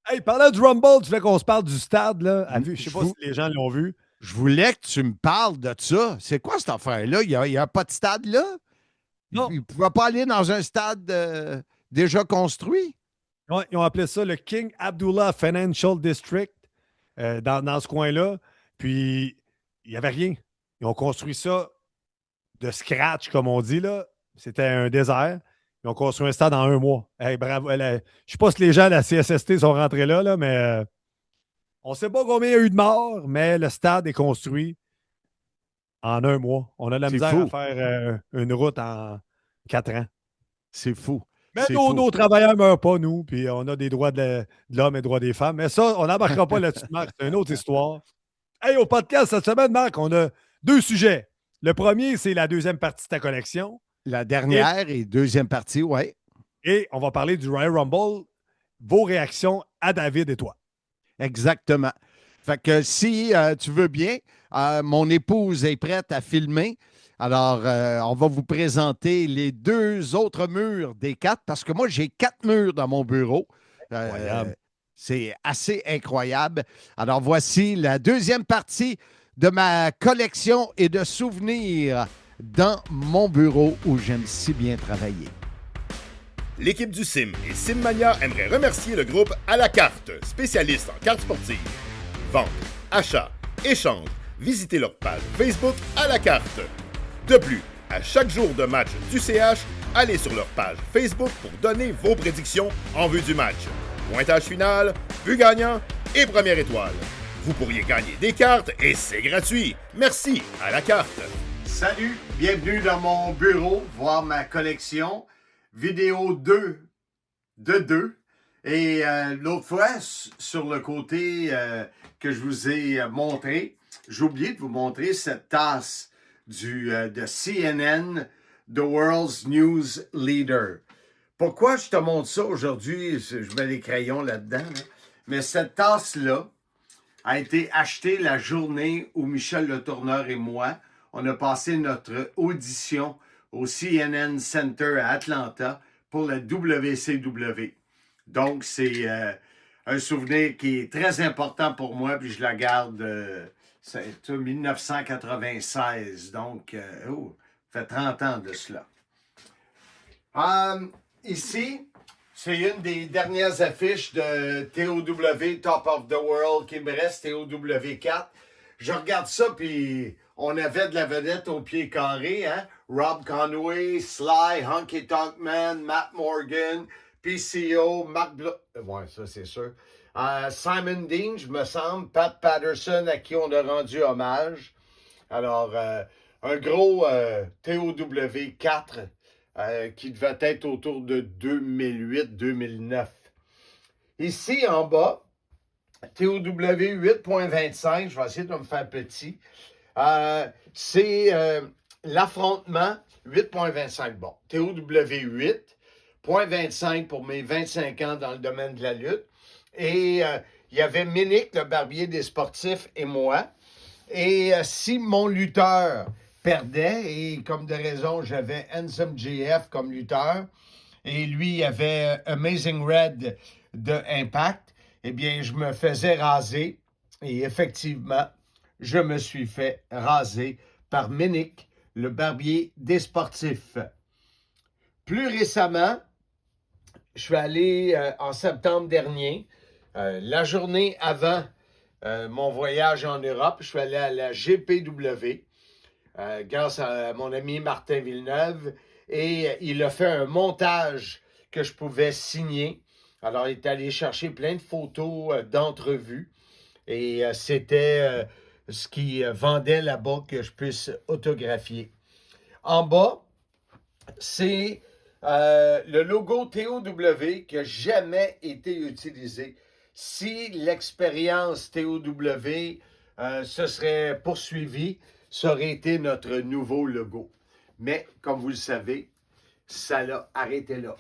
Hey, parlant du Rumble, tu veux qu'on se parle du stade, là? Je sais pas si les gens l'ont vu. Je voulais que tu me parles de ça. C'est quoi cette affaire-là? Il n'y a pas de stade là? Non. Ils ne pouvaient pas aller dans un stade déjà construit? Ouais, ils ont appelé ça le King Abdullah Financial District dans ce coin-là. Puis, il n'y avait rien. Ils ont construit ça de scratch, comme on dit, là. C'était un désert. Ils ont construit un stade en 1 mois. Hey, bravo. Je ne sais pas si les gens de la CSST sont rentrés là, mais on ne sait pas combien il y a eu de morts, mais le stade est construit en 1 mois. On a de la misère à faire une route en 4 ans. C'est fou. Mais nos travailleurs ne meurent pas, nous, puis on a des droits de l'homme et des droits des femmes. Mais ça, on n'embarquera pas là-dessus, Marc. C'est une autre histoire. Hey, au podcast cette semaine, Marc, on a 2 sujets. Le premier, c'est la deuxième partie de ta collection. La dernière et deuxième partie, oui. Et on va parler du Royal Rumble. Vos réactions à David et toi. Exactement. Fait que si tu veux bien, mon épouse est prête à filmer. Alors, on va vous présenter les 2 autres murs des 4, parce que moi, j'ai 4 murs dans mon bureau. C'est assez incroyable. Alors, voici la deuxième partie de ma collection et de souvenirs dans mon bureau où j'aime si bien travailler. L'équipe du Sim et Simmania aimerait remercier le groupe À la carte, spécialiste en cartes sportives. Vente, achat, échange, visitez leur page Facebook À la carte. De plus, à chaque jour de match du CH, allez sur leur page Facebook pour donner vos prédictions en vue du match. Pointage final, but gagnant et première étoile. Vous pourriez gagner des cartes et c'est gratuit. Merci À la carte. Salut, bienvenue dans mon bureau, voir ma collection. Vidéo 2 de 2. Et l'autre fois, sur le côté que je vous ai montré, j'ai oublié de vous montrer cette tasse de CNN, The World's News Leader. Pourquoi je te montre ça aujourd'hui? Je mets les crayons là-dedans. Là. Mais cette tasse-là a été achetée la journée où Michel Le Tourneur et moi, on a passé notre audition au CNN Center à Atlanta pour la WCW. Donc, c'est un souvenir qui est très important pour moi, puis je la garde, c'est 1996, donc, ça fait 30 ans de cela. Ici, c'est une des dernières affiches de TOW, Top of the World, qui me reste, TOW 4. Je regarde ça, puis on avait de la vedette au pied carré, hein? Rob Conway, Sly, Honky Tonk Man, Matt Morgan, PCO, Mark ouais, ça c'est sûr. Simon Dean, je me semble, Pat Patterson, à qui on a rendu hommage. Alors, un gros TOW 4 qui devait être autour de 2008-2009. Ici, en bas, TOW 8.25, je vais essayer de me faire petit. C'est l'affrontement 8.25. Bon, TOW 8.25 pour mes 25 ans dans le domaine de la lutte. Et il y avait Minic, le barbier des sportifs, et moi. Et si mon lutteur perdait, et comme de raison, j'avais Handsome JF comme lutteur, et lui, il avait Amazing Red de Impact, eh bien, je me faisais raser. Et effectivement, je me suis fait raser par Minic, le barbier des sportifs. Plus récemment, je suis allé en septembre dernier, la journée avant mon voyage en Europe, je suis allé à la GPW grâce à mon ami Martin Villeneuve et il a fait un montage que je pouvais signer. Alors, il est allé chercher plein de photos d'entrevues et c'était ce qu'il vendait là-bas que je puisse autographier. En bas, c'est le logo TOW qui n'a jamais été utilisé. Si l'expérience TOW se serait poursuivie, ça aurait été notre nouveau logo. Mais, comme vous le savez, ça l'a arrêté là.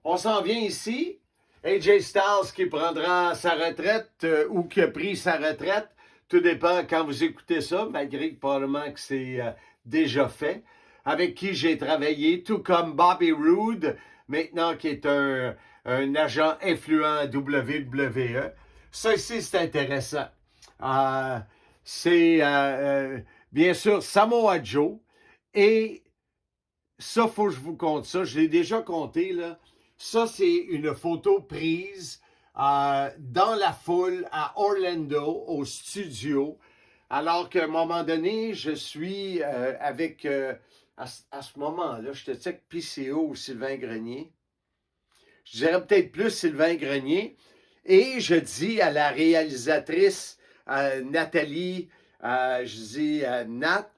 On s'en vient ici. AJ Styles qui prendra sa retraite ou qui a pris sa retraite. Tout dépend quand vous écoutez ça, malgré que probablement que c'est déjà fait. Avec qui j'ai travaillé, tout comme Bobby Roode, maintenant qui est un agent influent à WWE. Ça ici, c'est intéressant. C'est bien sûr Samoa Joe. Et ça, il faut que je vous compte ça. Je l'ai déjà compté, là. Ça, c'est une photo prise dans la foule à Orlando, au studio. Alors qu'à un moment donné, je suis avec... à ce moment-là, j'étais avec PCO ou Sylvain Grenier. Je dirais peut-être plus Sylvain Grenier. Et je dis à la réalisatrice Nathalie, je dis Nat,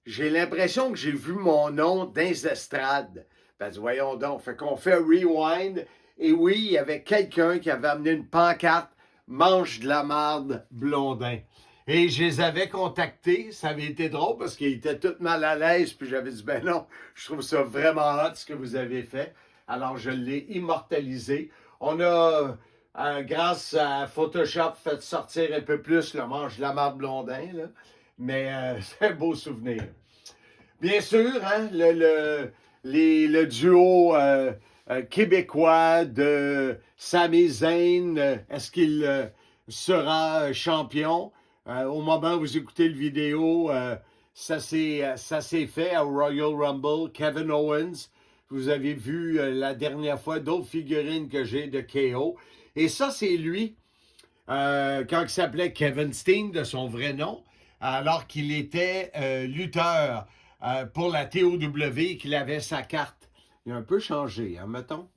j'ai l'impression que j'ai vu mon nom dans les estrades. Ben, voyons donc, fait qu'on fait un rewind. Et oui, il y avait quelqu'un qui avait amené une pancarte « Mange de la marde, Blondin ». Et je les avais contactés. Ça avait été drôle parce qu'ils étaient tous mal à l'aise. Puis j'avais dit, ben non, je trouve ça vraiment hot ce que vous avez fait. Alors, je l'ai immortalisé. On a, grâce à Photoshop, fait sortir un peu plus le Mange de la marde Blondin. Là. Mais c'est un beau souvenir. Bien sûr, hein, le duo québécois de Sami Zayn, est-ce qu'il sera champion? Au moment où vous écoutez le vidéo, ça s'est fait au Royal Rumble. Kevin Owens, vous avez vu la dernière fois d'autres figurines que j'ai de KO. Et ça, c'est lui, quand il s'appelait Kevin Steen, de son vrai nom, alors qu'il était lutteur pour la TOW et qu'il avait sa carte. Il a un peu changé, hein, mettons.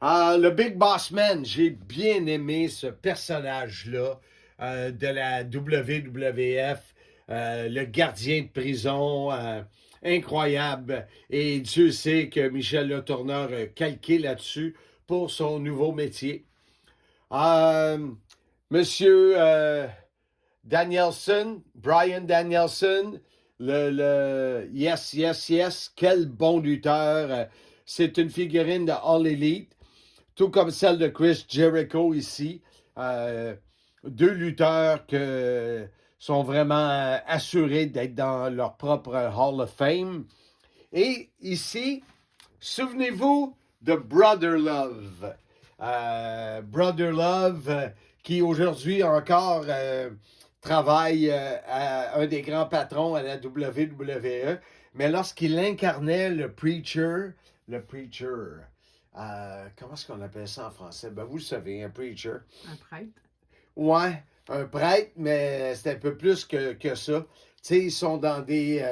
Le Big Boss Man, j'ai bien aimé ce personnage-là. De la WWF, le gardien de prison, incroyable. Et Dieu sait que Michel Le Tourneur a calqué là-dessus pour son nouveau métier. Monsieur Danielson, Brian Danielson, le Yes, quel bon lutteur. C'est une figurine de All Elite, tout comme celle de Chris Jericho ici. Deux lutteurs qui sont vraiment assurés d'être dans leur propre Hall of Fame. Et ici, souvenez-vous de Brother Love. Brother Love, qui aujourd'hui encore travaille à un des grands patrons à la WWE. Mais lorsqu'il incarnait le Preacher, comment est-ce qu'on appelle ça en français? Ben, vous le savez, un Preacher. Un prêtre. Ouais, un prêtre, mais c'est un peu plus que ça. Tu sais, ils sont dans des...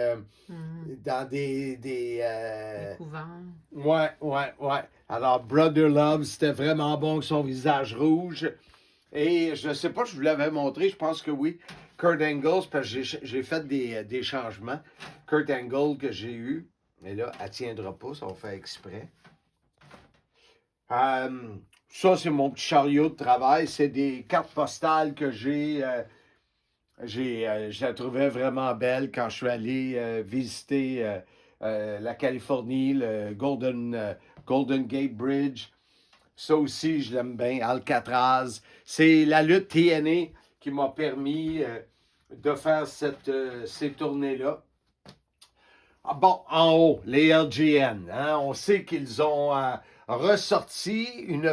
dans des couvents. Ouais. Alors, Brother Love, c'était vraiment bon avec son visage rouge. Et je ne sais pas si je vous l'avais montré, je pense que oui. Kurt Angle, parce que j'ai fait des changements. Kurt Angle que j'ai eu. Mais là, elle ne tiendra pas, ça va faire exprès. Ça, c'est mon petit chariot de travail. C'est des cartes postales que j'ai. Je la trouvais vraiment belle quand je suis allé visiter la Californie, le Golden Gate Bridge. Ça aussi, je l'aime bien. Alcatraz. C'est la lutte TNA qui m'a permis de faire ces tournées-là. Ah bon, en haut, les LGN. Hein, on sait qu'ils ont ressorti une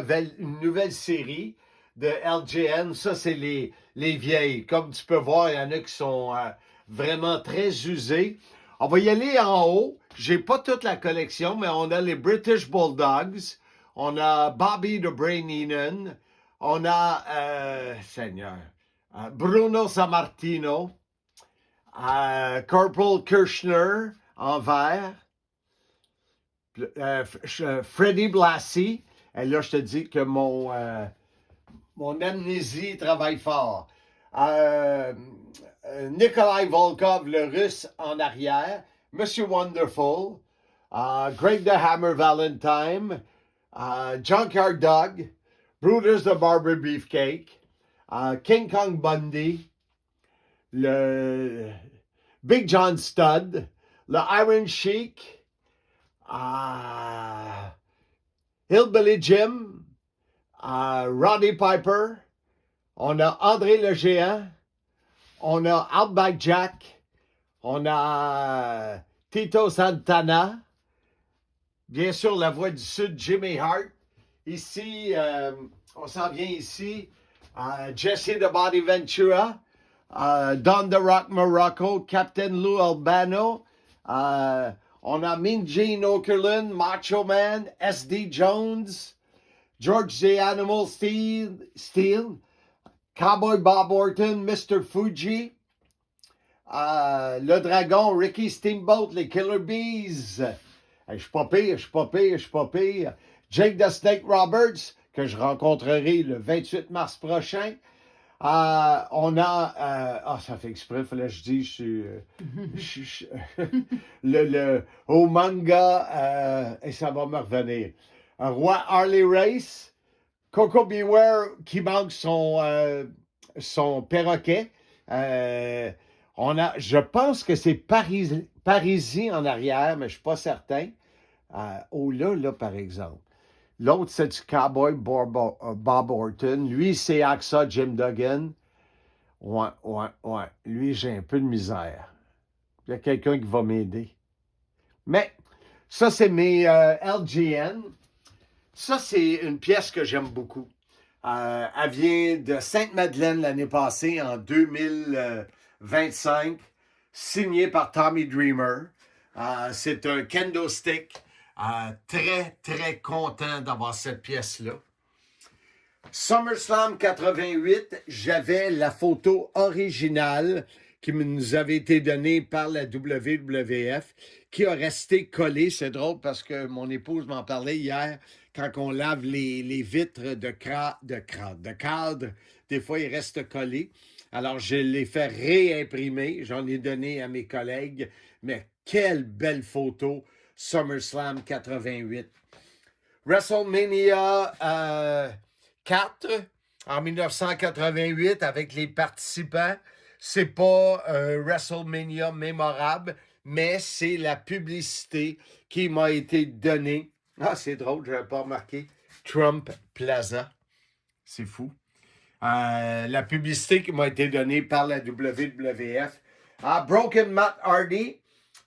nouvelle série de LGN. Ça, c'est les vieilles. Comme tu peux voir, il y en a qui sont vraiment très usées. On va y aller en haut. J'ai pas toute la collection, mais on a les British Bulldogs. On a Bobby the Brain Heenan. On a, Bruno Sammartino. Corporal Kirchner en vert. Freddie Blassie. Et là, je te dis que mon amnésie travaille fort. Nikolai Volkov, le russe, en arrière. Monsieur Wonderful. Greg the Hammer Valentine. Junkyard Dog. Brutus the Barber Beefcake. King Kong Bundy. Le Big John Studd. Le Iron Sheik. Hillbilly Jim. Roddy Piper. On a André le Géant. On a Outback Jack. On a Tito Santana. Bien sûr, la Voix du Sud, Jimmy Hart. Ici, on s'en vient ici. Jesse the Body Ventura. Don the Rock Morocco. Captain Lou Albano. On a Mean Gene Okerlund. Macho Man. S.D. Jones. George the Animal Steel. Cowboy Bob Orton, Mr. Fuji, le Dragon, Ricky Steamboat, les Killer Bees. Je suis pas pire. Jake the Snake Roberts, que je rencontrerai le 28 mars prochain. On a... ça fait exprès, il fallait que je dise, je suis... au manga, et ça va me revenir. Roi Harley Race. Coco Beware qui manque son perroquet. Je pense que c'est Parisie en arrière, mais je ne suis pas certain. Là, par exemple. L'autre, c'est du Cowboy Bob Orton. Lui, c'est AXA Jim Duggan. Ouais. Lui, j'ai un peu de misère. Il y a quelqu'un qui va m'aider. Mais, ça, c'est mes LGN. Ça, c'est une pièce que j'aime beaucoup. Elle vient de Sainte-Madeleine l'année passée, en 2025, signée par Tommy Dreamer. C'est un kendo stick. Très, très content d'avoir cette pièce-là. SummerSlam 88, j'avais la photo originale qui nous avait été donnée par la WWF, qui a resté collée. C'est drôle parce que mon épouse m'en parlait hier. Quand on lave les vitres de cadre, des fois, ils restent collés. Alors, je les fais réimprimer. J'en ai donné à mes collègues. Mais quelle belle photo, SummerSlam 88. WrestleMania 4, en 1988, avec les participants. C'est pas un WrestleMania mémorable, mais c'est la publicité qui m'a été donnée. Ah, c'est drôle, je n'avais pas remarqué. Trump Plaza. C'est fou. La publicité qui m'a été donnée par la WWF. Broken Matt Hardy,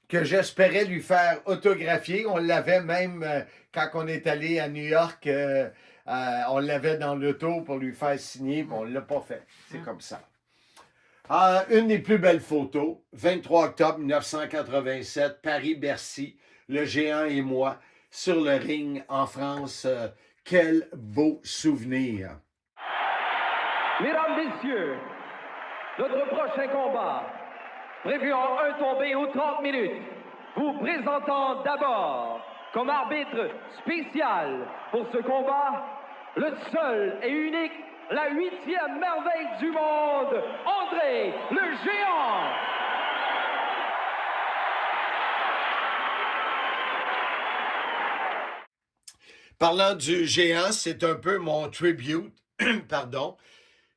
que j'espérais lui faire autographier. On l'avait même quand on est allé à New York. On l'avait dans l'auto pour lui faire signer, mais on ne l'a pas fait. C'est comme ça. Une des plus belles photos, 23 octobre 1987, Paris-Bercy, le géant et moi. Sur le ring en France. Quel beau souvenir. Mesdames, Messieurs, notre prochain combat prévuant un tombé aux 30 minutes. Vous présentant d'abord comme arbitre spécial pour ce combat, le seul et unique, la 8e merveille du monde, André le Géant. Parlant du géant, c'est un peu mon tribute. Pardon.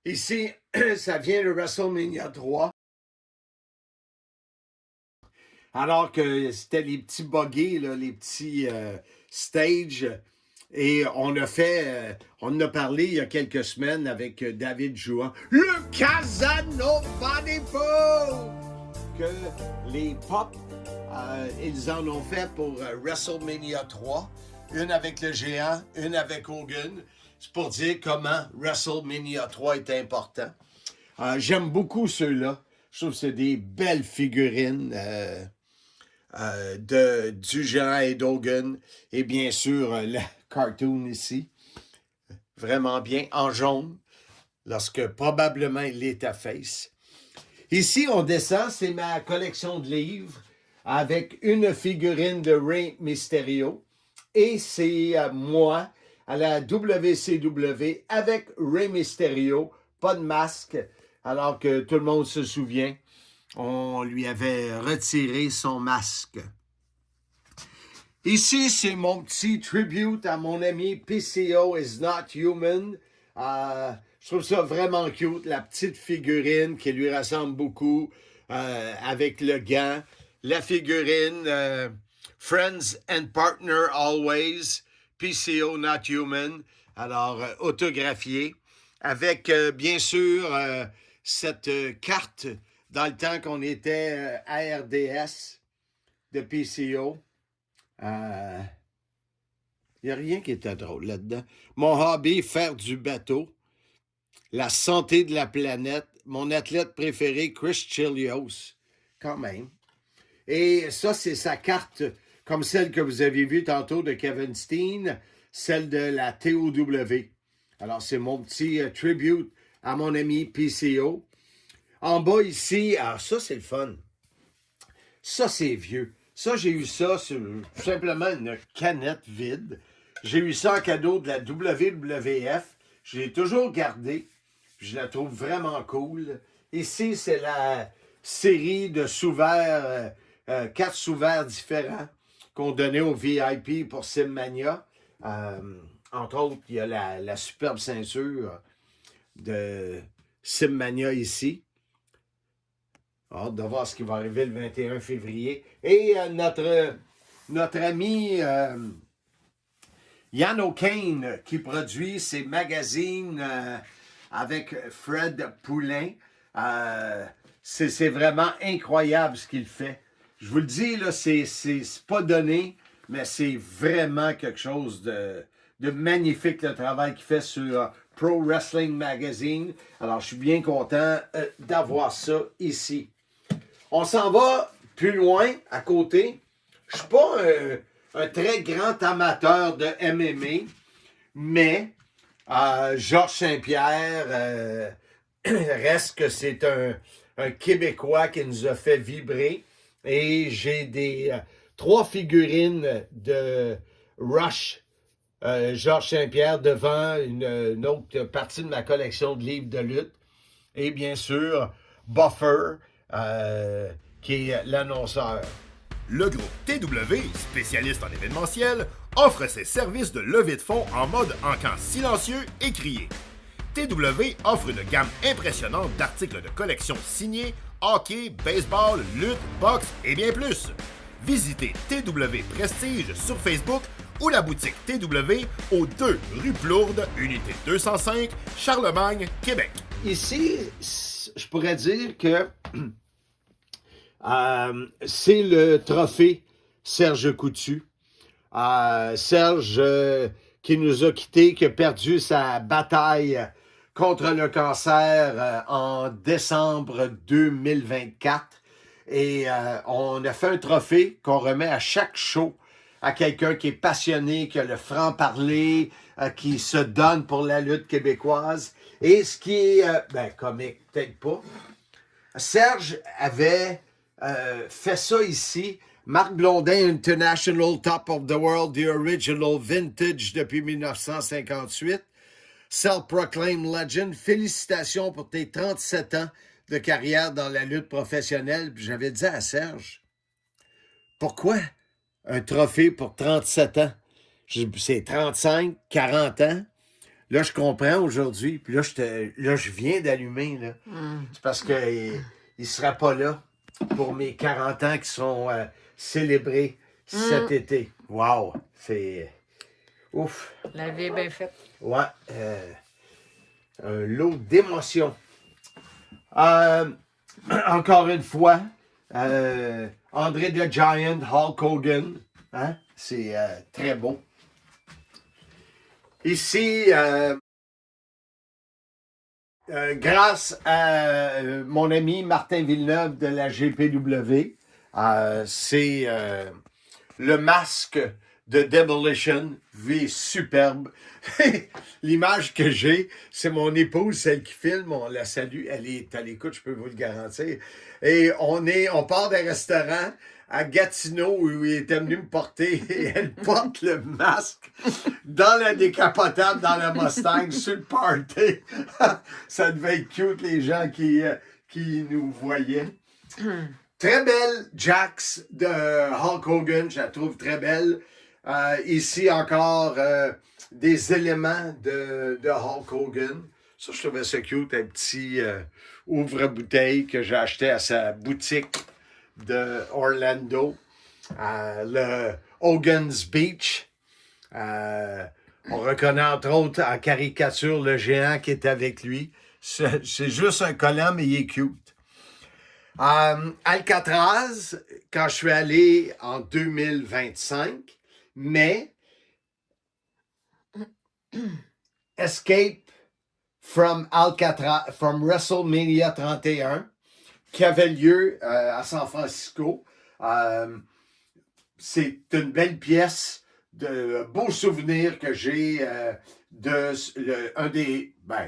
Ici, ça vient de WrestleMania 3. Alors que c'était les petits buggy, là, les petits stages. Et on en a parlé il y a quelques semaines avec David Jouan. Le Casanova des Fous! Que les Pop, ils en ont fait pour WrestleMania 3. Une avec le géant, une avec Hogan. C'est pour dire comment WrestleMania 3 est important. J'aime beaucoup ceux-là. Je trouve que c'est des belles figurines du géant et d'Hogan. Et bien sûr, le cartoon ici. Vraiment bien, en jaune. Lorsque probablement il est à face. Ici, on descend, c'est ma collection de livres avec une figurine de Rey Mysterio. Et c'est moi à la WCW avec Rey Mysterio, pas de masque, alors que tout le monde se souvient, on lui avait retiré son masque. Ici, c'est mon petit tribute à mon ami PCO is not human. Je trouve ça vraiment cute, la petite figurine qui lui ressemble beaucoup avec le gant. La figurine Friends and Partner Always, PCO Not Human, alors autographié, avec bien sûr cette carte dans le temps qu'on était à RDS de PCO. Il n'y a rien qui était drôle là-dedans. Mon hobby, faire du bateau. La santé de la planète. Mon athlète préféré, Chris Chelios. Quand même. Et ça, c'est sa carte, comme celle que vous avez vue tantôt de Kevin Steen, celle de la TOW. Alors, c'est mon petit tribute à mon ami PCO. En bas ici, alors ça, c'est le fun. Ça, c'est vieux. Ça, j'ai eu ça sur tout simplement une canette vide. J'ai eu ça en cadeau de la WWF. Je l'ai toujours gardé. Je la trouve vraiment cool. Ici, c'est la série de sous-verts, 4 sous-verts différents qu'on donnait aux VIP pour Simmania. Entre autres, il y a la superbe ceinture de Simmania ici. Hâte de voir ce qui va arriver le 21 février. Et notre ami Yann O'Kane qui produit ses magazines avec Fred Poulain. C'est vraiment incroyable ce qu'il fait. Je vous le dis, là, c'est pas donné, mais c'est vraiment quelque chose de magnifique le travail qu'il fait sur Pro Wrestling Magazine. Alors, je suis bien content d'avoir ça ici. On s'en va plus loin, à côté. Je ne suis pas un très grand amateur de MMA, mais Georges Saint-Pierre reste que c'est un Québécois qui nous a fait vibrer. Et j'ai 3 figurines de Rush Georges Saint-Pierre devant une autre partie de ma collection de livres de lutte. Et bien sûr, Buffer, qui est l'annonceur. Le groupe TW, spécialiste en événementiel, offre ses services de levée de fonds en mode encan silencieux et crié. TW offre une gamme impressionnante d'articles de collection signés, hockey, baseball, lutte, boxe et bien plus. Visitez TW Prestige sur Facebook ou la boutique TW au 2 rue Plourde, unité 205, Charlemagne, Québec. Ici, je pourrais dire que c'est le trophée Serge Coutu. Serge qui nous a quittés, qui a perdu sa bataille contre le cancer en décembre 2024. Et on a fait un trophée qu'on remet à chaque show à quelqu'un qui est passionné, qui a le franc-parler, qui se donne pour la lutte québécoise. Et ce qui est, comique, peut-être pas, Serge avait fait ça ici. Marc Blondin, International Top of the World, The Original Vintage depuis 1958. Self-proclaimed legend. Félicitations pour tes 37 ans de carrière dans la lutte professionnelle. Puis j'avais dit à Serge, pourquoi un trophée pour 37 ans? C'est 35, 40 ans. Là, je comprends aujourd'hui. Puis là, je viens d'allumer. Là. C'est parce qu'il ne sera pas là pour mes 40 ans qui sont célébrés cet été. Wow! C'est... Ouf! La vie est bien faite. Ouais. Un lot d'émotions. Encore une fois, André the Giant, Hulk Hogan. Hein? C'est très beau. Ici, grâce à mon ami Martin Villeneuve de la GPW, c'est le masque de Demolition, vie superbe. L'image que j'ai, c'est mon épouse, celle qui filme, on la salue, elle est à l'écoute, je peux vous le garantir. Et on part d'un restaurant à Gatineau où il était venu me porter et elle porte le masque dans la décapotable, dans la Mustang, sur le party. Ça devait être cute, les gens qui nous voyaient. Très belle Jax de Hulk Hogan, je la trouve très belle. Ici encore des éléments de Hulk Hogan. Ça, je trouvais ça cute, un petit ouvre-bouteille que j'ai acheté à sa boutique de Orlando, le Hogan's Beach. On reconnaît entre autres en caricature le géant qui est avec lui. C'est juste un collant, mais il est cute. Alcatraz, quand je suis allé en 2025, mais Escape from Alcatraz, from WrestleMania 31, qui avait lieu à San Francisco. C'est une belle pièce, de beaux souvenirs que j'ai de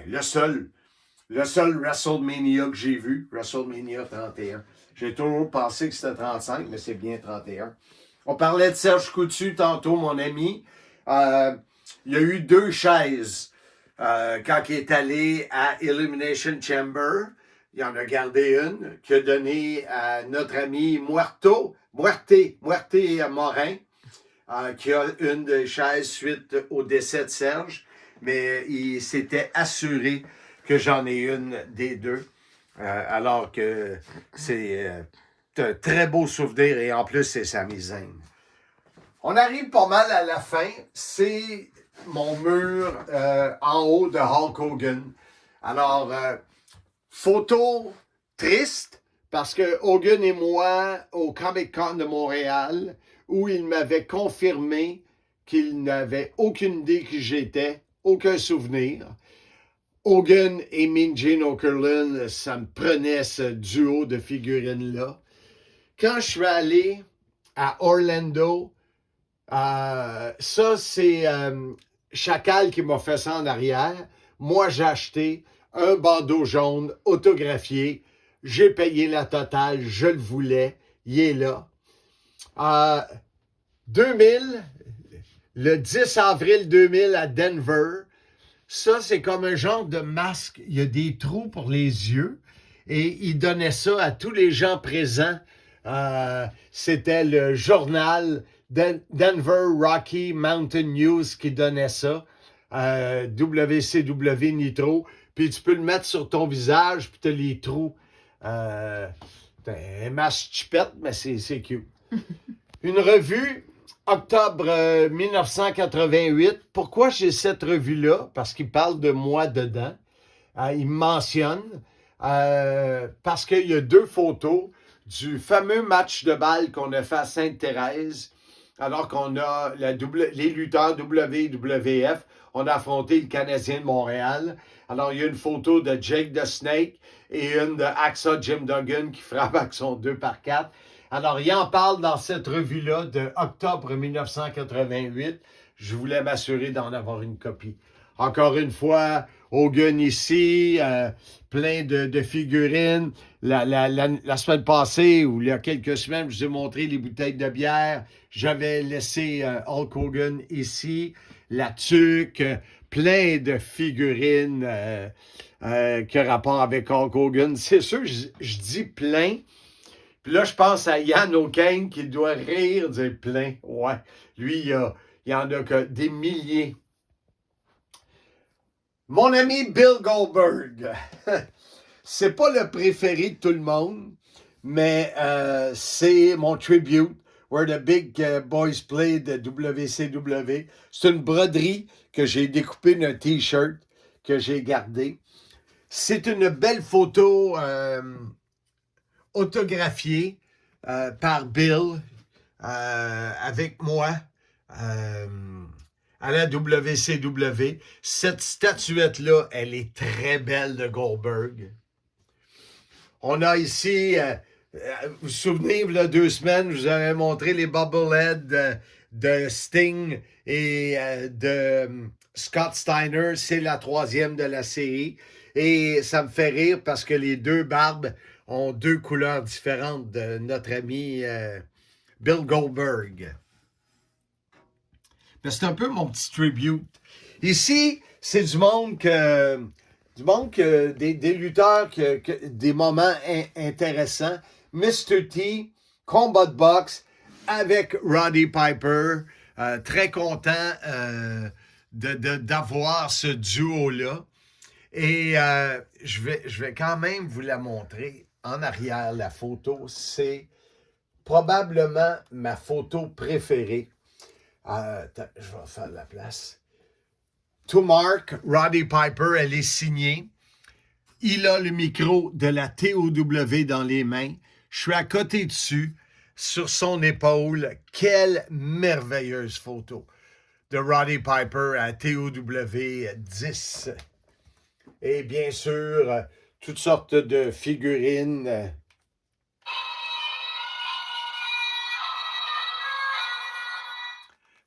le seul WrestleMania que j'ai vu, WrestleMania 31. J'ai toujours pensé que c'était 35, mais c'est bien 31. On parlait de Serge Coutu tantôt, mon ami. Il y a eu 2 chaises quand il est allé à Elimination Chamber. Il en a gardé une qu'il a donnée à notre ami Muerte Morin, qui a une des chaises suite au décès de Serge. Mais il s'était assuré que j'en ai une des 2. Alors que c'est un très beau souvenir et en plus, c'est sa misaine. On arrive pas mal à la fin. C'est mon mur en haut de Hulk Hogan. Alors, photo triste parce que Hogan et moi au Comic-Con de Montréal où il m'avait confirmé qu'il n'avait aucune idée qui j'étais, aucun souvenir. Hogan et Mean Gene Okerlund, ça me prenait ce duo de figurines-là. Quand je suis allé à Orlando, ça c'est Chacal qui m'a fait ça en arrière. Moi, j'ai acheté un bandeau jaune autographié. J'ai payé la totale, je le voulais. Il est là. 2000, le 10 avril 2000 à Denver, ça, c'est comme un genre de masque. Il y a des trous pour les yeux. Et il donnait ça à tous les gens présents. C'était le journal Denver Rocky Mountain News qui donnait ça. WCW Nitro. Puis tu peux le mettre sur ton visage, puis tu as les trous. Un masque chipette, mais c'est cute. Une revue, octobre 1988. Pourquoi j'ai cette revue-là? Parce qu'il parle de moi dedans. Il me mentionne. Parce qu'il y a 2 photos du fameux match de balle qu'on a fait à Sainte-Thérèse, alors qu'on a les lutteurs WWF, on a affronté le Canadien de Montréal. Alors, il y a une photo de Jake the Snake et une de Hacksaw Jim Duggan qui frappe avec son 2x4. Alors, il en parle dans cette revue-là de octobre 1988. Je voulais m'assurer d'en avoir une copie. Encore une fois, Hogan ici, plein de figurines. La semaine passée, ou il y a quelques semaines, je vous ai montré les bouteilles de bière. J'avais laissé Hulk Hogan ici, la tuque, plein de figurines qui ont rapport avec Hulk Hogan. C'est sûr, je dis plein. Puis là, je pense à Yann O'Kane qui doit rire, dire plein. Ouais, lui, il y en a que des milliers. Mon ami Bill Goldberg, c'est pas le préféré de tout le monde, mais c'est mon tribute, Where the Big Boys Play de WCW. C'est une broderie que j'ai découpée d'un T-shirt que j'ai gardé. C'est une belle photo autographiée par Bill avec moi. À la WCW. Cette statuette-là, elle est très belle de Goldberg. On a ici, vous vous souvenez, il y a 2 semaines, je vous avais montré les bobbleheads de Sting et de Scott Steiner. C'est la 3e de la série. Et ça me fait rire parce que les 2 barbes ont 2 couleurs différentes de notre ami Bill Goldberg. Mais c'est un peu mon petit tribute. Ici, c'est du monde que des lutteurs, des moments intéressants. Mr. T, combat de boxe avec Roddy Piper. Très content d'avoir ce duo-là. Et je vais quand même vous la montrer. En arrière, la photo, c'est probablement ma photo préférée. Je vais faire de la place. To Mark, Roddy Piper, elle est signée. Il a le micro de la TOW dans les mains. Je suis à côté dessus, sur son épaule. Quelle merveilleuse photo de Roddy Piper à TOW 10. Et bien sûr, toutes sortes de figurines.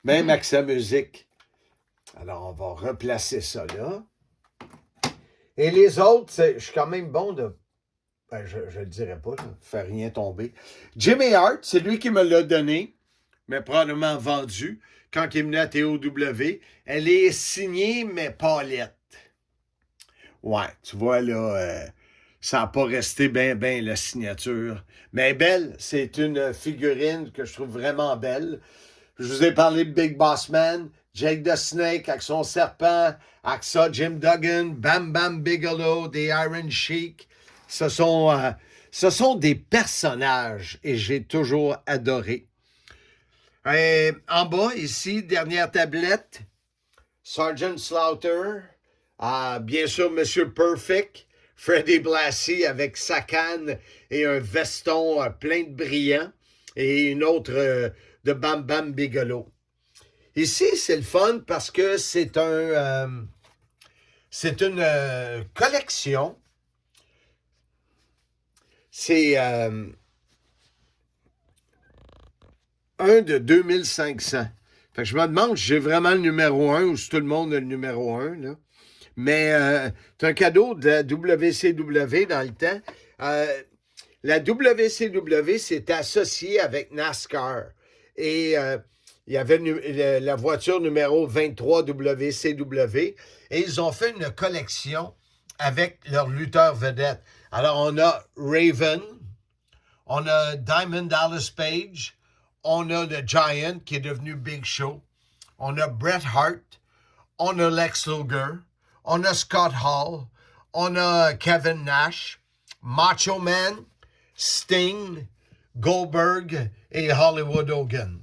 Même avec sa musique. Alors, on va replacer ça là. Et les autres, je suis quand même bon de... Ben, je ne le dirai pas, je ne fais rien tomber. Jimmy Hart, c'est lui qui me l'a donné, mais probablement vendu, quand il est venu à TOW. Elle est signée, mais pas lettre. Ouais, tu vois là, ça n'a pas resté bien la signature. Mais belle, c'est une figurine que je trouve vraiment belle. Je vous ai parlé de Big Boss Man, Jake the Snake avec son serpent, avec ça, Jim Duggan, Bam Bam Bigelow, The Iron Sheik. Ce sont des personnages et j'ai toujours adoré. Et en bas, ici, dernière tablette, Sergeant Slaughter, bien sûr, Monsieur Perfect, Freddie Blassie avec sa canne et un veston plein de brillants et une autre... de Bam Bam Bigelow. Ici, c'est le fun parce que c'est une collection. C'est un de 2500. Fait que je me demande si j'ai vraiment le numéro 1 ou si tout le monde a le numéro 1. Là. Mais c'est un cadeau de la WCW dans le temps. La WCW s'est associée avec NASCAR. Et il y avait la voiture numéro 23 WCW. Et ils ont fait une collection avec leurs lutteurs vedettes. Alors, on a Raven, on a Diamond Dallas Page, on a The Giant qui est devenu Big Show, on a Bret Hart, on a Lex Luger, on a Scott Hall, on a Kevin Nash, Macho Man, Sting, Goldberg et Hollywood Hogan.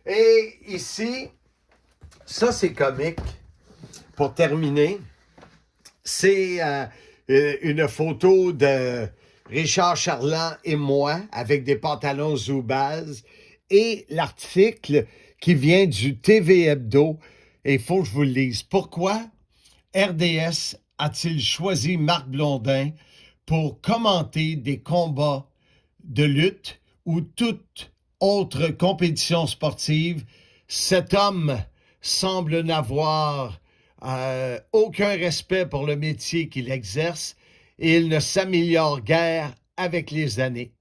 Et ici, ça c'est comique. Pour terminer, c'est une photo de Richard Charland et moi avec des pantalons Zubaz et l'article qui vient du TV Hebdo. Et il faut que je vous le lise. Pourquoi RDS a-t-il choisi Marc Blondin pour commenter des combats de lutte ou toute autre compétition sportive? Cet homme semble n'avoir aucun respect pour le métier qu'il exerce et il ne s'améliore guère avec les années.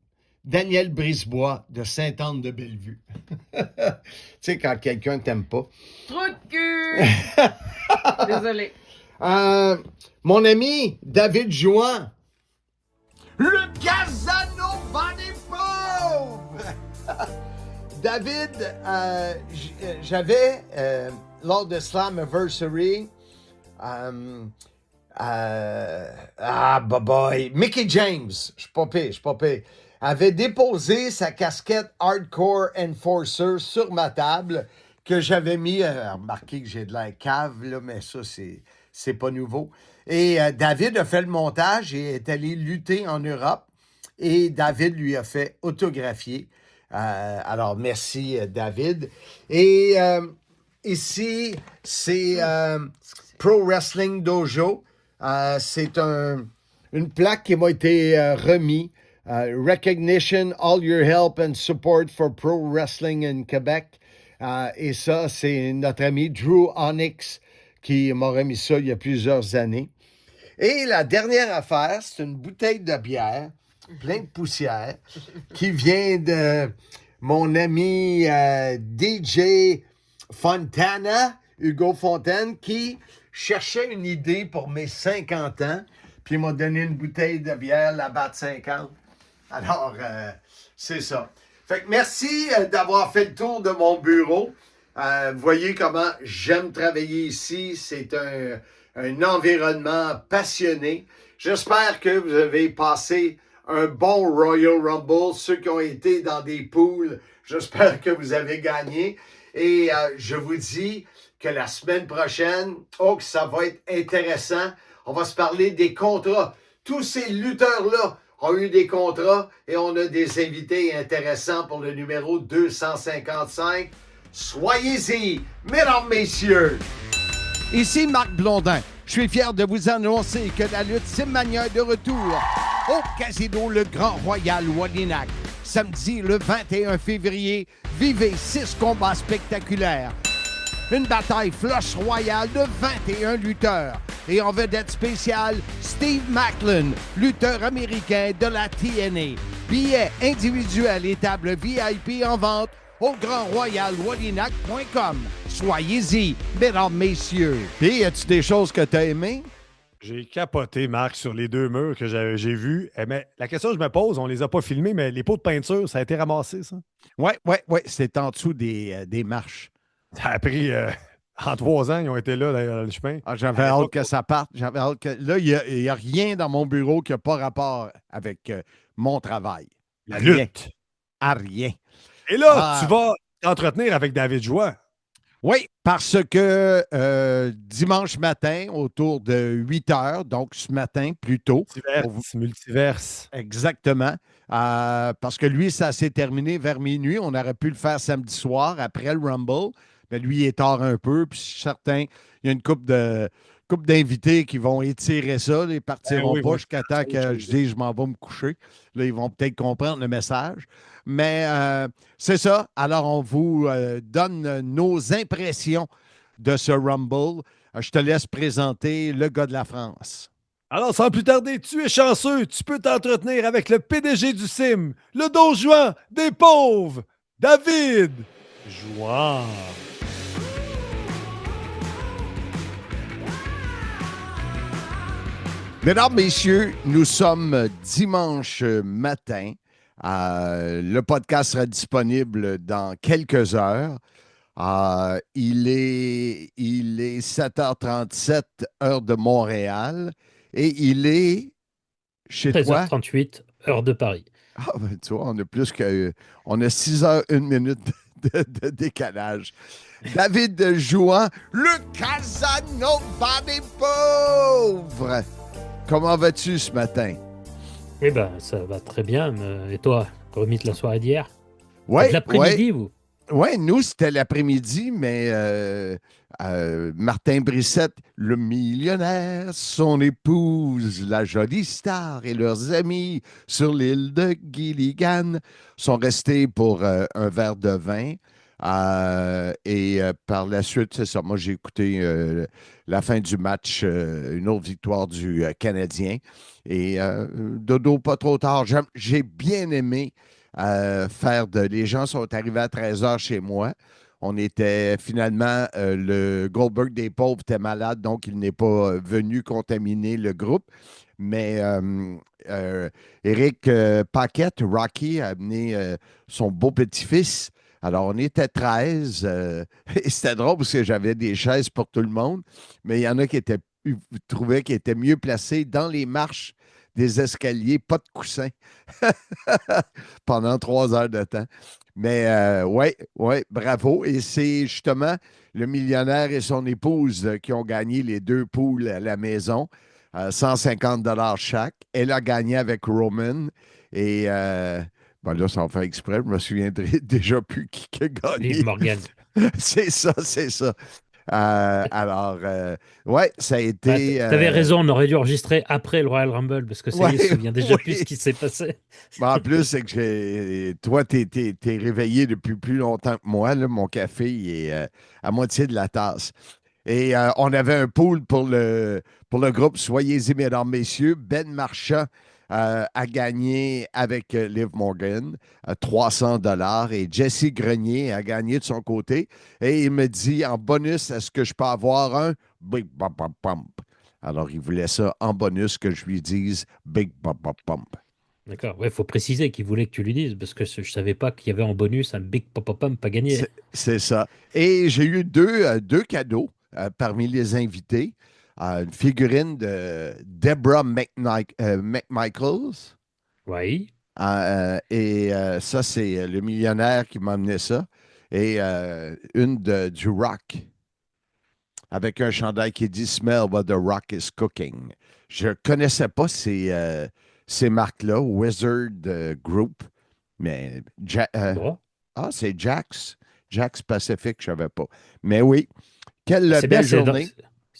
Daniel Brisebois de Sainte-Anne-de-Bellevue. Tu sais, quand quelqu'un t'aime pas. Trou de cul! Désolé. Mon ami David Jouan. Le Casanova des pauvres! David, j'avais, lors de Slammiversary, Mickey James, je suis pas pire, avait déposé sa casquette Hardcore Enforcer sur ma table que j'avais mis, remarquez que j'ai de l'air cave, là, mais ça, c'est pas nouveau. Et David a fait le montage et est allé lutter en Europe. Et David lui a fait autographier. Alors, merci, David. Et ici, c'est Pro Wrestling Dojo. C'est une plaque qui m'a été remise. Recognition, all your help and support for pro wrestling in Quebec. Et ça, c'est notre ami Drew Onyx qui m'a remis ça il y a plusieurs années. Et la dernière affaire, c'est une bouteille de bière, plein de poussière, qui vient de mon ami DJ Fontana, Hugo Fontaine, qui cherchait une idée pour mes 50 ans, puis il m'a donné une bouteille de bière, la BAT 50. Alors, c'est ça. Fait que merci d'avoir fait le tour de mon bureau. Vous voyez comment j'aime travailler ici. C'est un environnement passionné. J'espère que vous avez passé un bon Royal Rumble. Ceux qui ont été dans des poules, j'espère que vous avez gagné. Et je vous dis que la semaine prochaine, que ça va être intéressant. On va se parler des contrats. Tous ces lutteurs-là ont eu des contrats et on a des invités intéressants pour le numéro 255. Soyez-y, mesdames, messieurs. Ici Marc Blondin. Je suis fier de vous annoncer que la lutte Simmania est de retour au Casino Le Grand Royal Wallinac. Samedi le 21 février, vivez 6 combats spectaculaires. Une bataille flush royale de 21 lutteurs. Et en vedette spéciale, Steve Macklin, lutteur américain de la TNA. Billets individuels et tables VIP en vente au grandroyalwallinac.com. Soyez-y, mesdames, messieurs. Puis, y a-tu des choses que tu as aimées? J'ai capoté, Marc, sur les 2 murs que j'ai vus. Mais la question que je me pose, on les a pas filmés, mais les pots de peinture, ça a été ramassé, ça? Oui. C'est en dessous des marches. Ça a pris... En 3 ans, ils ont été là, dans le chemin. J'avais hâte que ça parte. Là, il n'y a rien dans mon bureau qui n'a pas rapport avec mon travail. La lutte. Rien. Et là, tu vas t'entretenir avec David Jouan. Oui, parce que dimanche matin, autour de 8 heures, donc ce matin, plus tôt. Multiverse. Exactement. Parce que lui, ça s'est terminé vers minuit. On aurait pu le faire samedi soir, après le Rumble. Mais lui, il est tard un peu. Puis certains, il y a une couple d'invités qui vont étirer ça. Ils partiront pas jusqu'à temps que je dise je m'en vais me coucher. Là, ils vont peut-être comprendre le message. Mais c'est ça. Alors, on vous donne nos impressions de ce Rumble. Je te laisse présenter le gars de la France. Alors, sans plus tarder, tu es chanceux. Tu peux t'entretenir avec le PDG du CIM, le Don Juan des pauvres, David Jouan. Mesdames, messieurs, nous sommes dimanche matin. Le podcast sera disponible dans quelques heures. Il est 7h37, heure de Montréal. Et il est chez 13h38, toi? 13h38, heure de Paris. Ah, ben, tu vois, on a 6h01 de décalage. David Jouan, le Casanova des pauvres. Comment vas-tu ce matin? Eh bien, ça va très bien. Et toi, remis de la soirée d'hier? Oui. L'après-midi, vous? Oui, nous, c'était l'après-midi, mais Martin Brissette, le millionnaire, son épouse, la jolie star et leurs amis sur l'île de Gilligan sont restés pour un verre de vin. Par la suite, c'est ça. Moi, j'ai écouté la fin du match, une autre victoire du Canadien. Et dodo pas trop tard. J'ai bien aimé Les gens sont arrivés à 13 heures chez moi. On était finalement, le Goldberg des pauvres était malade, donc il n'est pas venu contaminer le groupe. Mais Eric Paquette, Rocky, a amené son beau petit-fils. Alors, on était 13. Et c'était drôle parce que j'avais des chaises pour tout le monde, mais il y en a qui trouvaient qu'ils étaient mieux placés dans les marches des escaliers, pas de coussin, pendant 3 heures de temps. Mais ouais, bravo. Et c'est justement le millionnaire et son épouse qui ont gagné les 2 poules à la maison, 150 chaque. Elle a gagné avec Roman. Et ben là, sans faire exprès, je me souviendrai déjà plus qui a gagné. Liv Morgan. C'est ça. Ouais, ça a été. Tu avais raison, on aurait dû enregistrer après le Royal Rumble parce que ça y est, je me souviens déjà plus ce qui s'est passé. En plus, c'est que toi, tu es réveillé depuis plus longtemps que moi. Là, mon café il est à moitié de la tasse. Et on avait un pool pour le groupe. Soyez-y, mesdames, messieurs. Ben Marchand a gagné avec Liv Morgan 300 $ et Jesse Grenier a gagné de son côté. Et il me dit en bonus, est-ce que je peux avoir un Big Bump Bump Pump? Alors, il voulait ça en bonus que je lui dise Big Bump Bump Pump. D'accord, il faut préciser qu'il voulait que tu lui dises parce que je ne savais pas qu'il y avait en bonus un Big Pop-Pump à gagner. C'est ça. Et j'ai eu deux cadeaux parmi les invités. Une figurine de Deborah McMichaels. Oui. Ça, c'est le millionnaire qui m'a amené ça. Et une du Rock, avec un chandail qui dit Smell what the Rock is cooking. Je ne connaissais pas ces marques-là, Wizard Group, mais c'est Jack's Pacific, je ne savais pas. Mais oui, quelle belle journée.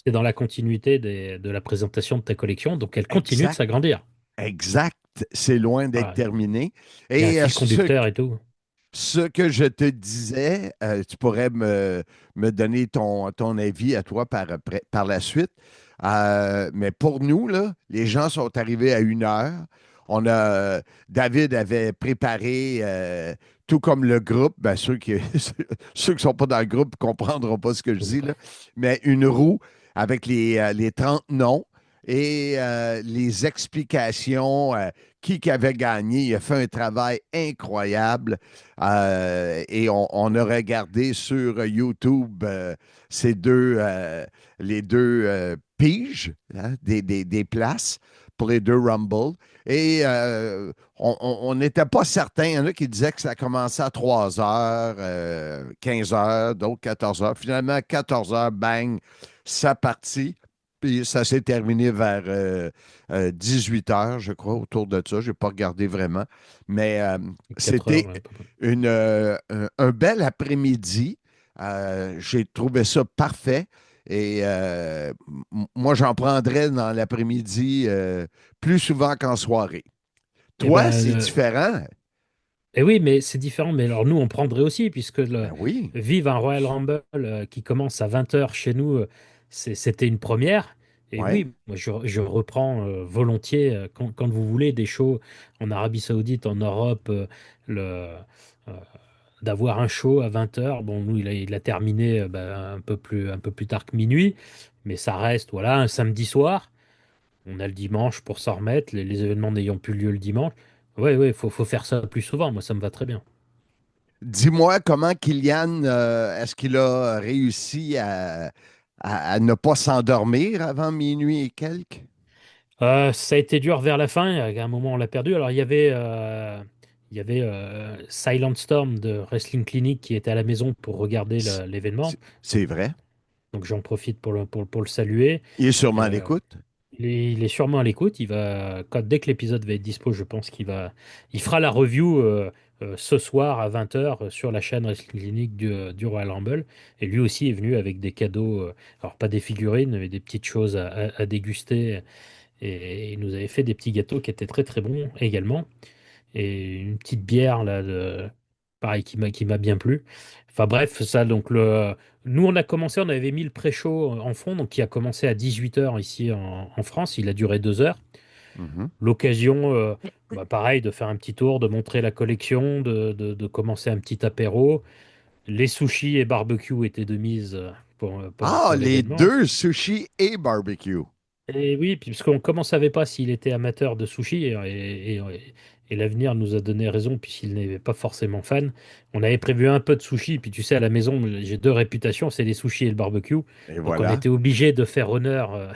C'est dans la continuité de la présentation de ta collection, donc elle continue de s'agrandir. Exact, c'est loin d'être terminé. Il y a un fil conducteur et tout. Ce que je te disais, tu pourrais me donner ton avis à toi par la suite. Mais pour nous, là, les gens sont arrivés à 1 heure. David avait préparé, tout comme le groupe, ben, ceux qui ne sont pas dans le groupe ne comprendront pas ce que je dis, là, mais une roue avec les 30 noms et les explications, qui avait gagné. Il a fait un travail incroyable et on a regardé sur YouTube les deux piges, hein, des places pour les 2 Rumble. Et on n'était pas certain. Il y en a qui disaient que ça commençait à 3 heures, 15 heures, d'autres 14 heures. Finalement, à 14 heures, bang, ça partit. Puis ça s'est terminé vers 18 heures, je crois, autour de ça. Je n'ai pas regardé vraiment. Mais c'était un bel après-midi. J'ai trouvé ça parfait. Et moi, j'en prendrais dans l'après-midi plus souvent qu'en soirée. Toi, c'est différent. Eh oui, mais c'est différent. Mais alors, nous, on prendrait aussi, puisque vivre un Royal Rumble qui commence à 20h chez nous, c'était une première. Et oui, moi, je reprends volontiers, quand vous voulez, des shows en Arabie Saoudite, en Europe, d'avoir un show à 20h. Bon, nous, il a terminé un peu plus tard que minuit, mais ça reste un samedi soir. On a le dimanche pour s'en remettre, les événements n'ayant plus lieu le dimanche. Oui, il faut faire ça plus souvent. Moi, ça me va très bien. Dis-moi comment Kylian, est-ce qu'il a réussi à ne pas s'endormir avant minuit et quelques? Ça a été dur vers la fin. À un moment, on l'a perdu. Alors, il y avait Silent Storm de Wrestling Clinic qui était à la maison pour regarder l'événement. C'est vrai. Donc, j'en profite pour le saluer. Il est sûrement à l'écoute. Il est sûrement à l'écoute. Dès que l'épisode va être dispo, je pense il fera la review ce soir à 20h sur la chaîne Wrestling Clinic du Royal Rumble. Et lui aussi est venu avec des cadeaux, alors pas des figurines, mais des petites choses à déguster. Et il nous avait fait des petits gâteaux qui étaient très très bons également. Et une petite bière là, pareil, qui m'a bien plu. Enfin bref, ça, donc nous on a commencé, on avait mis le pré-show en fond, donc qui a commencé à 18h ici en France, il a duré 2 heures. Mhm. L'occasion, pareil, de faire un petit tour, de montrer la collection, de commencer un petit apéro. Les sushis et barbecue étaient de mise pour Les l'événement. deux, sushi et barbecue. Et oui, puis parce qu'on ne savait pas s'il était amateur de sushi et l'avenir nous a donné raison puisqu'il n'est pas forcément fan. On avait prévu un peu de sushi, puis tu sais, à la maison, j'ai 2 réputations, c'est les sushis et le barbecue. Et Donc on voilà. était obligé de faire honneur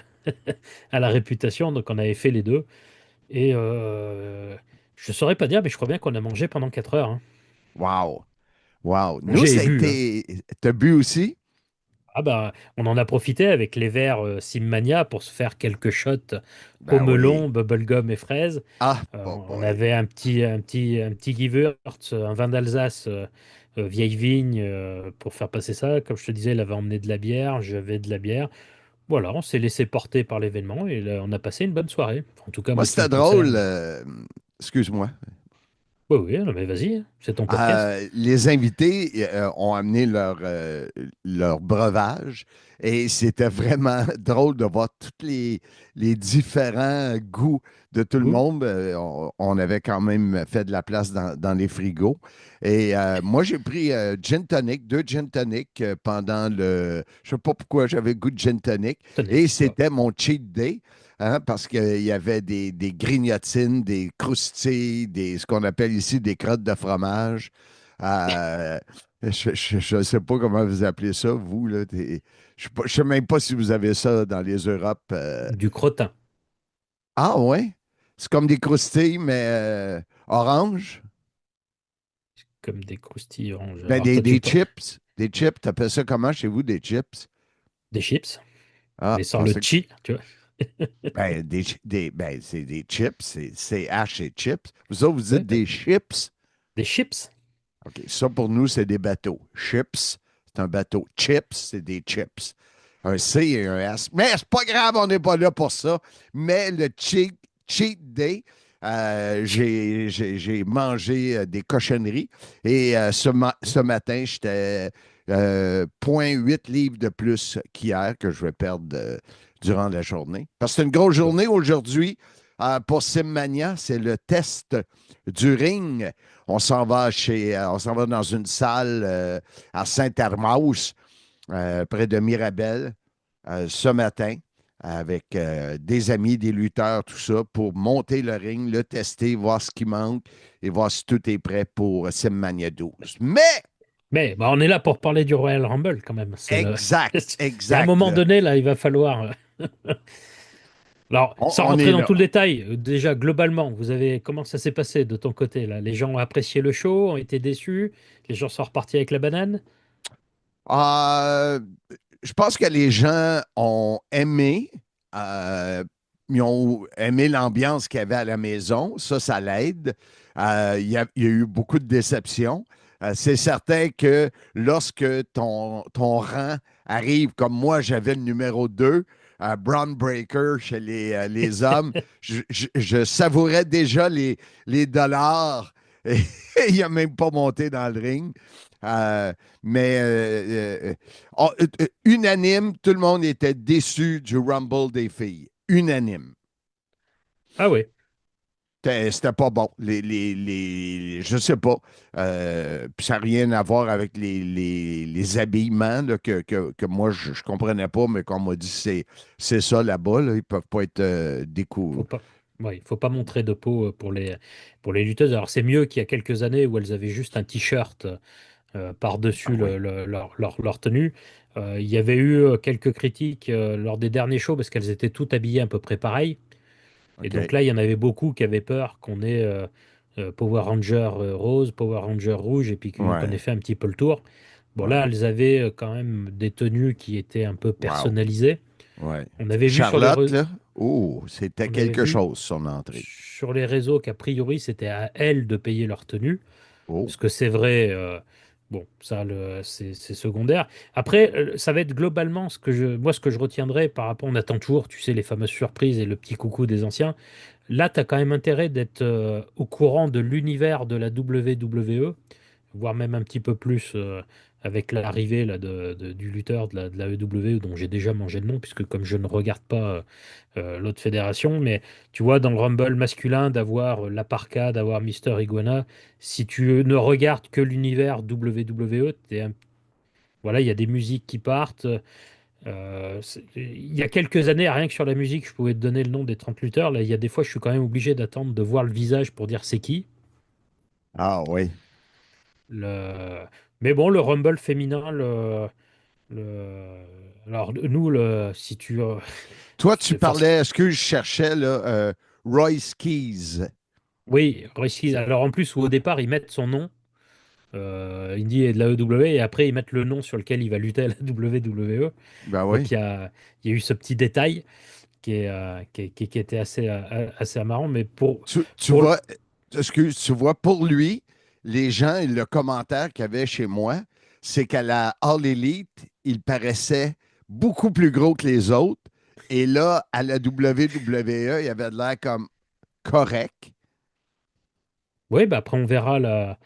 à la réputation, donc on avait fait les deux. Et je saurais pas dire, mais je crois bien qu'on a mangé pendant 4 heures, hein. Wow. Wow. Nous, Mangé ça et a bu, hein. été. T'as bu aussi? Ah bah, on en a profité avec les verres Simmania pour se faire quelques shots au Ben melon, oui. bubblegum et fraises. Ah, On avait un petit Gewürz, un vin d'Alsace, vieille vigne, pour faire passer ça. Comme je te disais, il avait emmené de la bière, j'avais de la bière. Voilà, on s'est laissé porter par l'événement et là, on a passé une bonne soirée. En tout cas, moi, moi qui me c'était drôle. concerne. Excuse-moi. Oui, oui, non, mais vas-y, hein, c'est ton podcast. Les invités ont amené leur breuvage et c'était vraiment drôle de voir tous les différents goûts de tout le Goût. monde. On avait quand même fait de la place dans les frigos. Et moi, j'ai pris gin tonic, 2 gin tonic pendant le. Je ne sais pas pourquoi j'avais goût de gin tonic. Tonic, Et ouais. c'était mon cheat day. Hein, parce qu'il y avait des grignotines, des croustilles, ce qu'on appelle ici des crottes de fromage. Euh, je ne sais pas comment vous appelez ça, vous. Là, je ne sais même pas si vous avez ça dans les Europes. Du crottin, Ah ouais? C'est comme des croustilles, mais orange. comme des croustilles oranges. Ben, Alors, toi, des chips. Des chips, t'appelles ça comment chez vous, des chips? des chips, Ah, mais je sans le pensais que chi, tu vois. ben, ben, c'est des chips, c'est H et chips. Vous autres, vous Ouais, dites des chips? des chips. OK, ça pour nous, c'est des bateaux. Chips, c'est un bateau. Chips, c'est des chips. Un C et un S. Mais c'est pas grave, on n'est pas là pour ça. Mais le cheat day, j'ai mangé des cochonneries. Et ce matin, j'étais 0,8 livres de plus qu'hier que je vais perdre durant la journée. Parce que c'est une grosse journée aujourd'hui pour Simmania. C'est le test du ring. On s'en va dans une salle à Saint-Hermaus, près de Mirabel, ce matin, avec des amis, des lutteurs, tout ça, pour monter le ring, le tester, voir ce qui manque et voir si tout est prêt pour Simmania 12. Mais on est là pour parler du Royal Rumble quand même. Exact, Il y a un exact. moment donné, là, il va falloir. Alors, sans On rentrer est dans là. tout le détail, déjà globalement, comment ça s'est passé de ton côté là? Les gens ont apprécié le show, ont été déçus, les gens sont repartis avec la banane. Euh, je pense que les gens ont aimé. Ils ont aimé l'ambiance qu'il y avait à la maison. Ça l'aide. Il y a eu beaucoup de déceptions. C'est certain que lorsque ton rang arrive, comme moi, j'avais le numéro 2, Braun Breaker chez les hommes, je savourais déjà les dollars. Et il n'a même pas monté dans le ring. Unanime, tout le monde était déçu du Rumble des filles. Unanime. Ah oui. C'était pas bon. Je sais pas. Puis ça n'a rien à voir avec les habillements là, que moi, je ne comprenais pas, mais qu'on m'a dit c'est ça là-bas. Là, ils ne peuvent pas être découverts. Il faut pas montrer de peau pour les lutteuses. Alors c'est mieux qu'il y a quelques années où elles avaient juste un t-shirt par-dessus leur tenue. Il y avait eu quelques critiques lors des derniers shows parce qu'elles étaient toutes habillées à peu près pareil. Et OK. donc là, il y en avait beaucoup qui avaient peur qu'on ait Power Ranger rose, Power Ranger rouge, et puis qu'on Ouais. ait fait un petit peu le tour. Bon, Ouais. là, elles avaient quand même des tenues qui étaient un peu personnalisées. Ouais. On avait vu Charlotte, là, c'était on quelque avait vu chose, son entrée. sur les réseaux qu'a priori, c'était à elles de payer leur tenue. Oh. Parce que c'est vrai, bon, ça, c'est secondaire. Après, ça va être globalement ce que je retiendrai par rapport, on attend toujours, tu sais, les fameuses surprises et le petit coucou des anciens. Là, tu as quand même intérêt d'être au courant de l'univers de la WWE voire même un petit peu plus avec l'arrivée là, du lutteur de la EW, dont j'ai déjà mangé le nom, puisque comme je ne regarde pas l'autre fédération, mais tu vois, dans le Rumble masculin, d'avoir l'Aparca, d'avoir Mister Iguana, si tu ne regardes que l'univers WWE, voilà, il y a des musiques qui partent. Il y a quelques années, rien que sur la musique, je pouvais te donner le nom des 30 lutteurs. Là, il y a des fois, je suis quand même obligé d'attendre de voir le visage pour dire c'est qui. Ah oui. Le... Mais bon, le Rumble féminin, le... alors nous, si tu... Toi, tu force- parlais, ce que je cherchais, là, Royce Keys. Oui, Royce, alors en plus, au départ, ils mettent son nom. Indy est de la EW et après ils mettent le nom sur lequel il va lutter à la WWE. Ben Donc oui. il y a eu ce petit détail qui était assez marrant. Mais Tu pour vois, tu vois, pour lui, les gens, le commentaire qu'il y avait chez moi, c'est qu'à la All Elite, il paraissait beaucoup plus gros que les autres. Et là, à la WWE, il avait de l'air comme correct. Oui, bah après on verra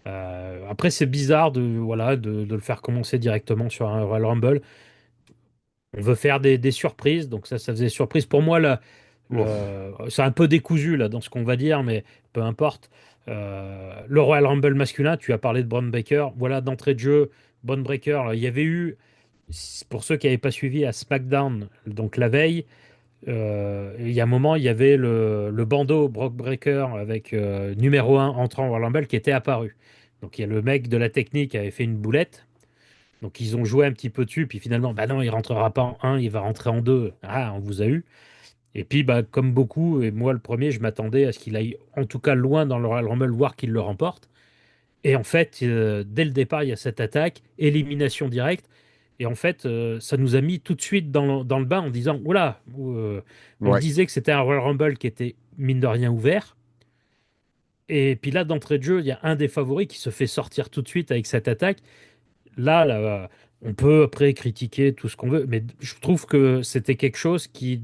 après c'est bizarre voilà, de le faire commencer directement sur un Royal Rumble. On veut faire des surprises, donc ça faisait surprise. Pour moi, là, Ouf. c'est un peu décousu là, dans ce qu'on va dire, mais peu importe. Le Royal Rumble masculin, tu as parlé de Braun Breaker. Voilà, d'entrée de jeu, Braun Breaker, il y avait eu, pour ceux qui n'avaient pas suivi à SmackDown, donc la veille, il y a un moment, il y avait le bandeau Brock Breaker avec numéro 1 entrant au Royal Rumble qui était apparu. Donc il y a le mec de la technique qui avait fait une boulette. Donc ils ont joué un petit peu dessus, puis finalement, bah non, il rentrera pas en 1, il va rentrer en 2. Ah, on vous a eu. Et puis, bah, comme beaucoup, et moi le premier, je m'attendais à ce qu'il aille en tout cas loin dans le Royal Rumble, voire qu'il le remporte. Et en fait, dès le départ, il y a cette attaque, élimination directe. Et en fait, ça nous a mis tout de suite dans le bain en disant, oula, on Ouais. disait que c'était un Royal Rumble qui était mine de rien ouvert. Et puis là, d'entrée de jeu, il y a un des favoris qui se fait sortir tout de suite avec cette attaque. Là, on peut après critiquer tout ce qu'on veut, mais je trouve que c'était quelque chose qui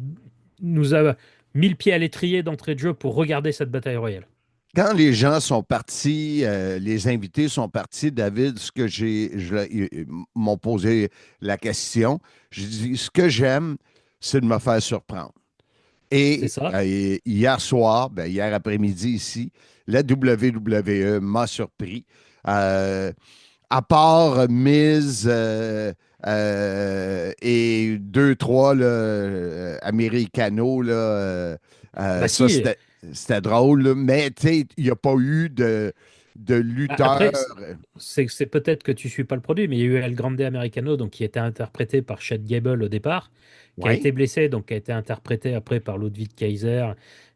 nous a mis le pied à l'étrier d'entrée de jeu pour regarder cette bataille royale. Quand les gens sont partis, les invités sont partis, David, ils m'ont posé la question. Je dis, ce que j'aime, c'est de me faire surprendre. C'est Et ça. hier soir, hier après-midi ici, la WWE m'a surpris. À part Miz et deux, trois là, Americano, là, Bah ça si. c'était drôle, là. Mais tu sais, il n'y a pas eu de lutteur. Après, c'est peut-être que tu suis pas le produit, mais il y a eu El Grande Americano, donc qui était interprété par Chad Gable au départ, qui a Oui, été blessé, donc qui a été interprété après par Ludwig Kaiser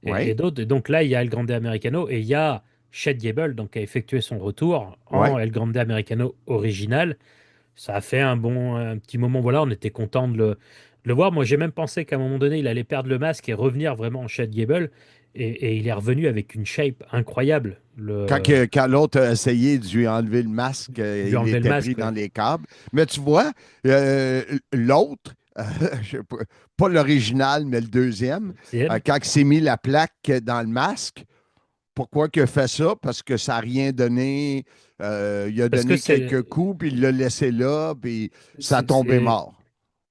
et oui, d'autres. Et donc là, il y a El Grande Americano et il y a Chad Gable, donc qui a effectué son retour oui. en El Grande Americano original. Ça a fait un petit moment. Voilà, on était content de le voir. Moi, j'ai même pensé qu'à un moment donné, il allait perdre le masque et revenir vraiment en Chad Gable. Et il est revenu avec une shape incroyable. Quand l'autre a essayé de lui enlever le masque, Lui il enlever le était pris masque, dans ouais. les câbles. Mais tu vois, l'autre, je sais pas l'original, mais le deuxième, quand il s'est mis la plaque dans le masque, pourquoi qu'il a fait ça? Parce que ça n'a rien donné. Il a Parce que donné quelques coups, puis il l'a laissé là, puis ça a tombé c'est mort.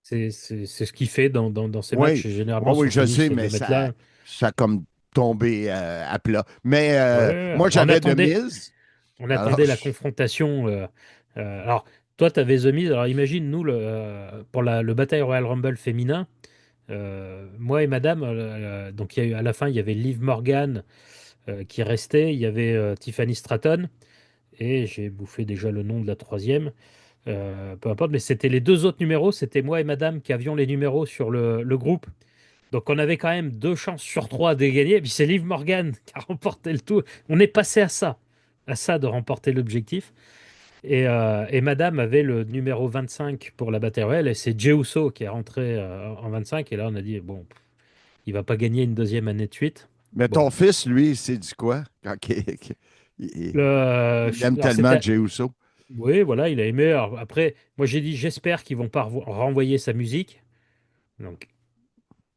c'est ce qu'il fait dans ses matchs. Oui, Et généralement, oui, oui, son je finish, sais, c'est de mais le mettre ça, là. ça a comme tombé à plat. Mais Ouais, moi, on j'avais de attendait, mise. on Alors, attendait la confrontation. Alors, toi, tu avais The Miz. Alors, imagine, nous, pour le Bataille Royal Rumble féminin, moi et madame, donc il y a eu, à la fin, il y avait Liv Morgan qui restait, il y avait Tiffany Stratton, et j'ai bouffé déjà le nom de la troisième. Peu importe, mais c'était les deux autres numéros, c'était moi et madame qui avions les numéros sur le groupe. Donc on avait quand même 2 chances sur 3 de gagner. Et puis c'est Liv Morgan qui a remporté le tout. On est passé à ça de remporter l'objectif. Et madame avait le numéro 25 pour la Battle Royale, et c'est Jey Uso qui est rentré en 25. Et là on a dit, bon, il va pas gagner une deuxième année de suite. mais Bon. ton fils, lui, il s'est dit quoi? Il aime Alors tellement c'était, Jey Uso oui, voilà, il a aimé. Alors, après, moi j'ai dit, j'espère qu'ils vont pas renvoyer sa musique. Donc,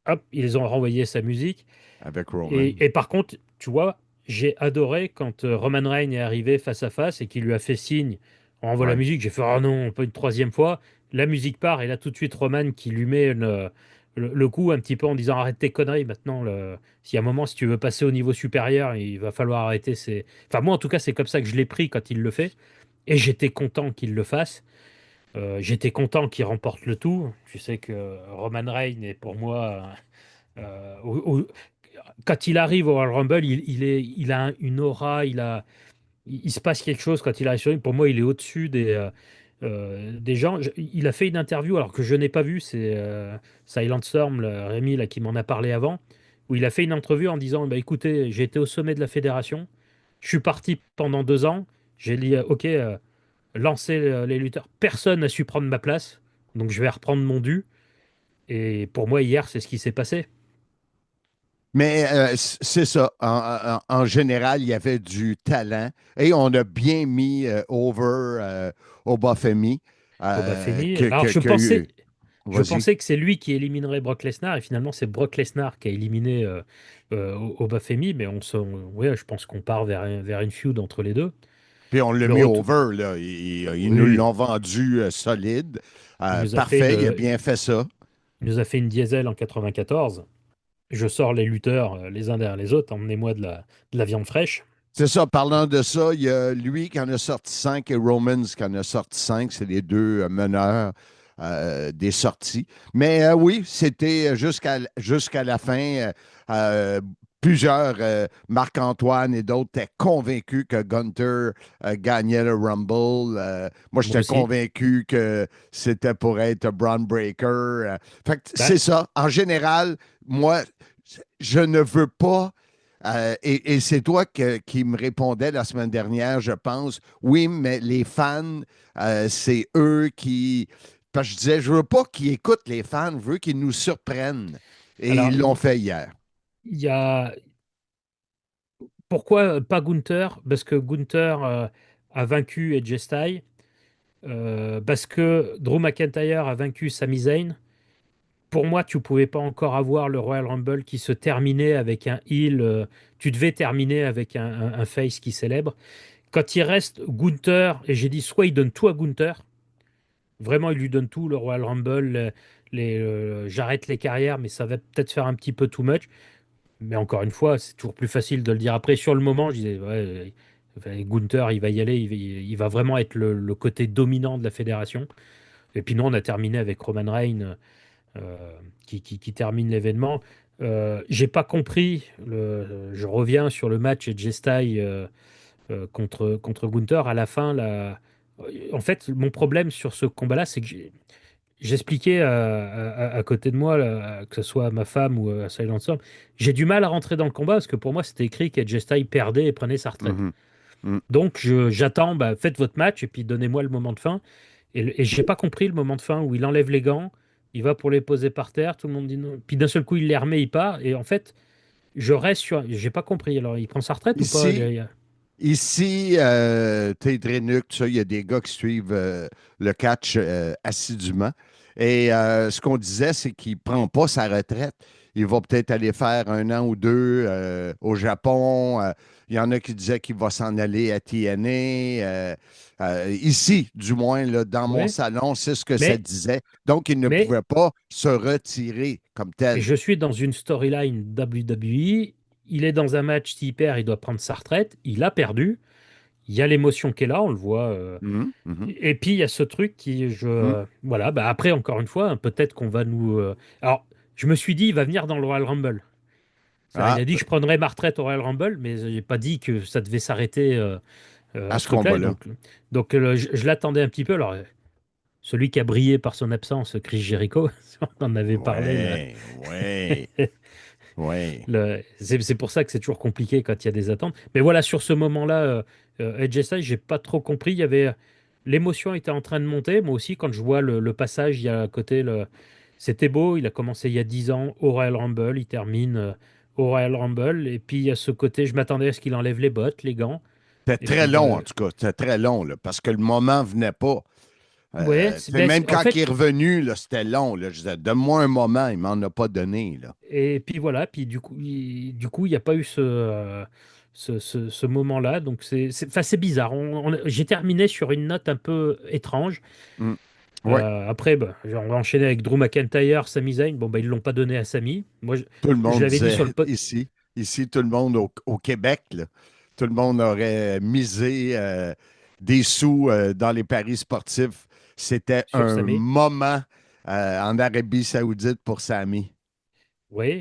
hop, ils ont renvoyé sa musique. avec Roman. Et par contre, tu vois, j'ai adoré quand Roman Reigns est arrivé face à face et qu'il lui a fait signe. On envoie la Ouais. musique. J'ai fait oh non, pas une troisième fois. La musique part et là tout de suite Roman qui lui met le coup un petit peu en disant arrête tes conneries maintenant. S'il y a un moment, si tu veux passer au niveau supérieur, il va falloir arrêter. Enfin, moi en tout cas, c'est comme ça que je l'ai pris quand il le fait. Et j'étais content qu'il le fasse. J'étais content qu'il remporte le tout. Tu sais que Roman Reigns est pour moi. euh, au- au- Quand il arrive au Royal Rumble, il a une aura, il se passe quelque chose quand il arrive sur lui. Pour moi, il est au-dessus des gens. Il a fait une interview, alors que je n'ai pas vu, c'est Silent Storm, Rémi, là, qui m'en a parlé avant, où il a fait une interview en disant, bah, écoutez, j'ai été au sommet de la fédération, je suis parti pendant 2 ans, j'ai dit, ok, lancez les lutteurs, personne n'a su prendre ma place, donc je vais reprendre mon dû. Et pour moi, hier, c'est ce qui s'est passé. Mais c'est ça. En général, il y avait du talent et on a bien mis over Obafemi. Obafemi. Que, Alors, que- que- je Vas-y. pensais que c'est lui qui éliminerait Brock Lesnar, et finalement, c'est Brock Lesnar qui a éliminé Obafemi, mais ouais, je pense qu'on part vers une feud entre les deux. Puis on l'a Le mis retour, over, là. Ils nous oui, l'ont vendu solide. il nous a fait Parfait, il a bien fait ça. il nous a fait une diesel en 94. Je sors les lutteurs les uns derrière les autres, emmenez-moi de la viande fraîche. C'est ça, parlant de ça, il y a lui qui en a sorti 5 et Romans qui en a sorti 5. C'est les deux meneurs des sorties. Mais oui, c'était jusqu'à la fin. Plusieurs, Marc-Antoine et d'autres, étaient convaincus que Gunter gagnait le Rumble. Moi, Moi j'étais aussi. convaincu que c'était pour être Braun Breaker. Fait que Ben, c'est ça. En général, moi, je ne veux pas. Et c'est toi qui me répondais la semaine dernière, je pense. Oui, mais les fans, c'est eux qui. Parce que je disais, je veux pas qu'ils écoutent les fans, je veux qu'ils nous surprennent. Et alors, ils l'ont fait hier. il y a. Pourquoi pas Gunther? Parce que Gunther a vaincu Edge Styles. Parce que Drew McIntyre a vaincu Sami Zayn. Pour moi, tu ne pouvais pas encore avoir le Royal Rumble qui se terminait avec un heel. Tu devais terminer avec un face qui célèbre. Quand il reste Gunther, et j'ai dit soit il donne tout à Gunther, vraiment il lui donne tout, le Royal Rumble, j'arrête les carrières, mais ça va peut-être faire un petit peu too much. Mais encore une fois, c'est toujours plus facile de le dire après. Sur le moment, je disais, ouais, Gunther, il va y aller, il va vraiment être le côté dominant de la fédération. Et puis nous, on a terminé avec Roman Reigns qui termine l'événement. J'ai pas compris, je reviens sur le match Edge Styles contre Gunther. À la fin, en fait, mon problème sur ce combat-là, c'est que j'expliquais à côté de moi, là, que ce soit à ma femme ou à Silent Storm, j'ai du mal à rentrer dans le combat parce que pour moi, c'était écrit qu'Edge Styles perdait et prenait sa retraite. Mhm. Mhm. Donc, j'attends, bah, faites votre match et puis donnez-moi le moment de fin. Et j'ai pas compris le moment de fin où il enlève les gants, il va pour les poser par terre, tout le monde dit non. Puis d'un seul coup, il les remet, il part. Et en fait, je reste sur. J'ai pas compris. Alors, il prend sa retraite ou pas? Ici, Tate Renick, tout ça, il y a des gars qui suivent le catch assidûment. Et ce qu'on disait, c'est qu'il ne prend pas sa retraite. Il va peut-être aller faire 1 an ou 2 au Japon. Il y en a qui disaient qu'il va s'en aller à TNA. Ici, du moins, là, dans mon Ouais. salon, c'est ce que Mais- ça disait. Donc, il ne mais- pouvait pas se retirer comme tel. Et je suis dans une storyline WWE. Il est dans un match, s'il perd, il doit prendre sa retraite. Il a perdu. Il y a l'émotion qui est là, on le voit. Mhm, mhm. Et puis, il y a ce truc voilà, bah après, encore une fois, hein, peut-être qu'on va nous. Alors, je me suis dit, il va venir dans le Royal Rumble. Ah, Il a dit que je prendrais ma retraite au Royal Rumble, mais je n'ai pas dit que ça devait s'arrêter à à ce ce truc-là. combat-là. Donc, je l'attendais un petit peu. Alors, celui qui a brillé par son absence, Chris Jericho, on en avait parlé. Ouais, ouais. C'est pour ça que c'est toujours compliqué quand il y a des attentes. Mais voilà, sur ce moment-là, Edge Styles, j'ai pas trop compris. Il y avait l'émotion était en train de monter. Moi aussi, quand je vois le passage, il y a à côté c'était beau. Il a commencé il y a 10 ans au Royal Rumble, il termine au Royal Rumble. Et puis il y a ce côté, je m'attendais à ce qu'il enlève les bottes, les gants. C'était Et très puis, long, en tout cas. C'était très long, là, parce que le moment ne venait pas. Ouais, Même en quand fait, il est revenu, là, c'était long. Là. Je disais, donne-moi un moment, il ne m'en a pas donné. Là. et puis voilà, puis du coup, il n'y a pas eu ce moment-là. Donc, c'est bizarre. J'ai terminé sur une note un peu étrange. Ouais. Après, on va enchaîner avec Drew McIntyre, Sami Zayn. Bon, ils ne l'ont pas donné à Sami. Moi, Tout le je monde l'avais dit disait sur le pod. ici, tout le monde au Québec, là, tout le monde aurait misé des sous dans les paris sportifs. C'était Sur un Sami. moment en Arabie Saoudite pour Sami. Oui,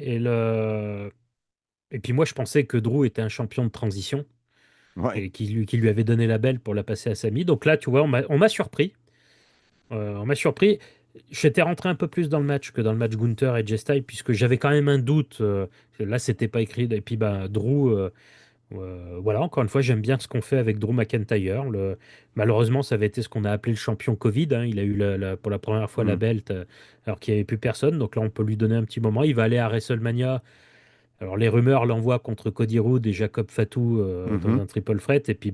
et puis moi, je pensais que Drew était un champion de transition Ouais. et qui lui avait donné la belle pour la passer à Sami. Donc là, tu vois, on m'a surpris. On m'a surpris. J'étais rentré un peu plus dans le match que dans le match Gunther et Jay puisque j'avais quand même un doute. Là, c'était pas écrit. Et puis, Drew, voilà, encore une fois, j'aime bien ce qu'on fait avec Drew McIntyre. Malheureusement, ça avait été ce qu'on a appelé le champion Covid, hein. Il a eu pour la première fois la belt alors qu'il n'y avait plus personne. Donc là, on peut lui donner un petit moment. Il va aller à WrestleMania. Alors, les rumeurs l'envoient contre Cody Rhodes et Jacob Fatou dans un triple threat. Et puis,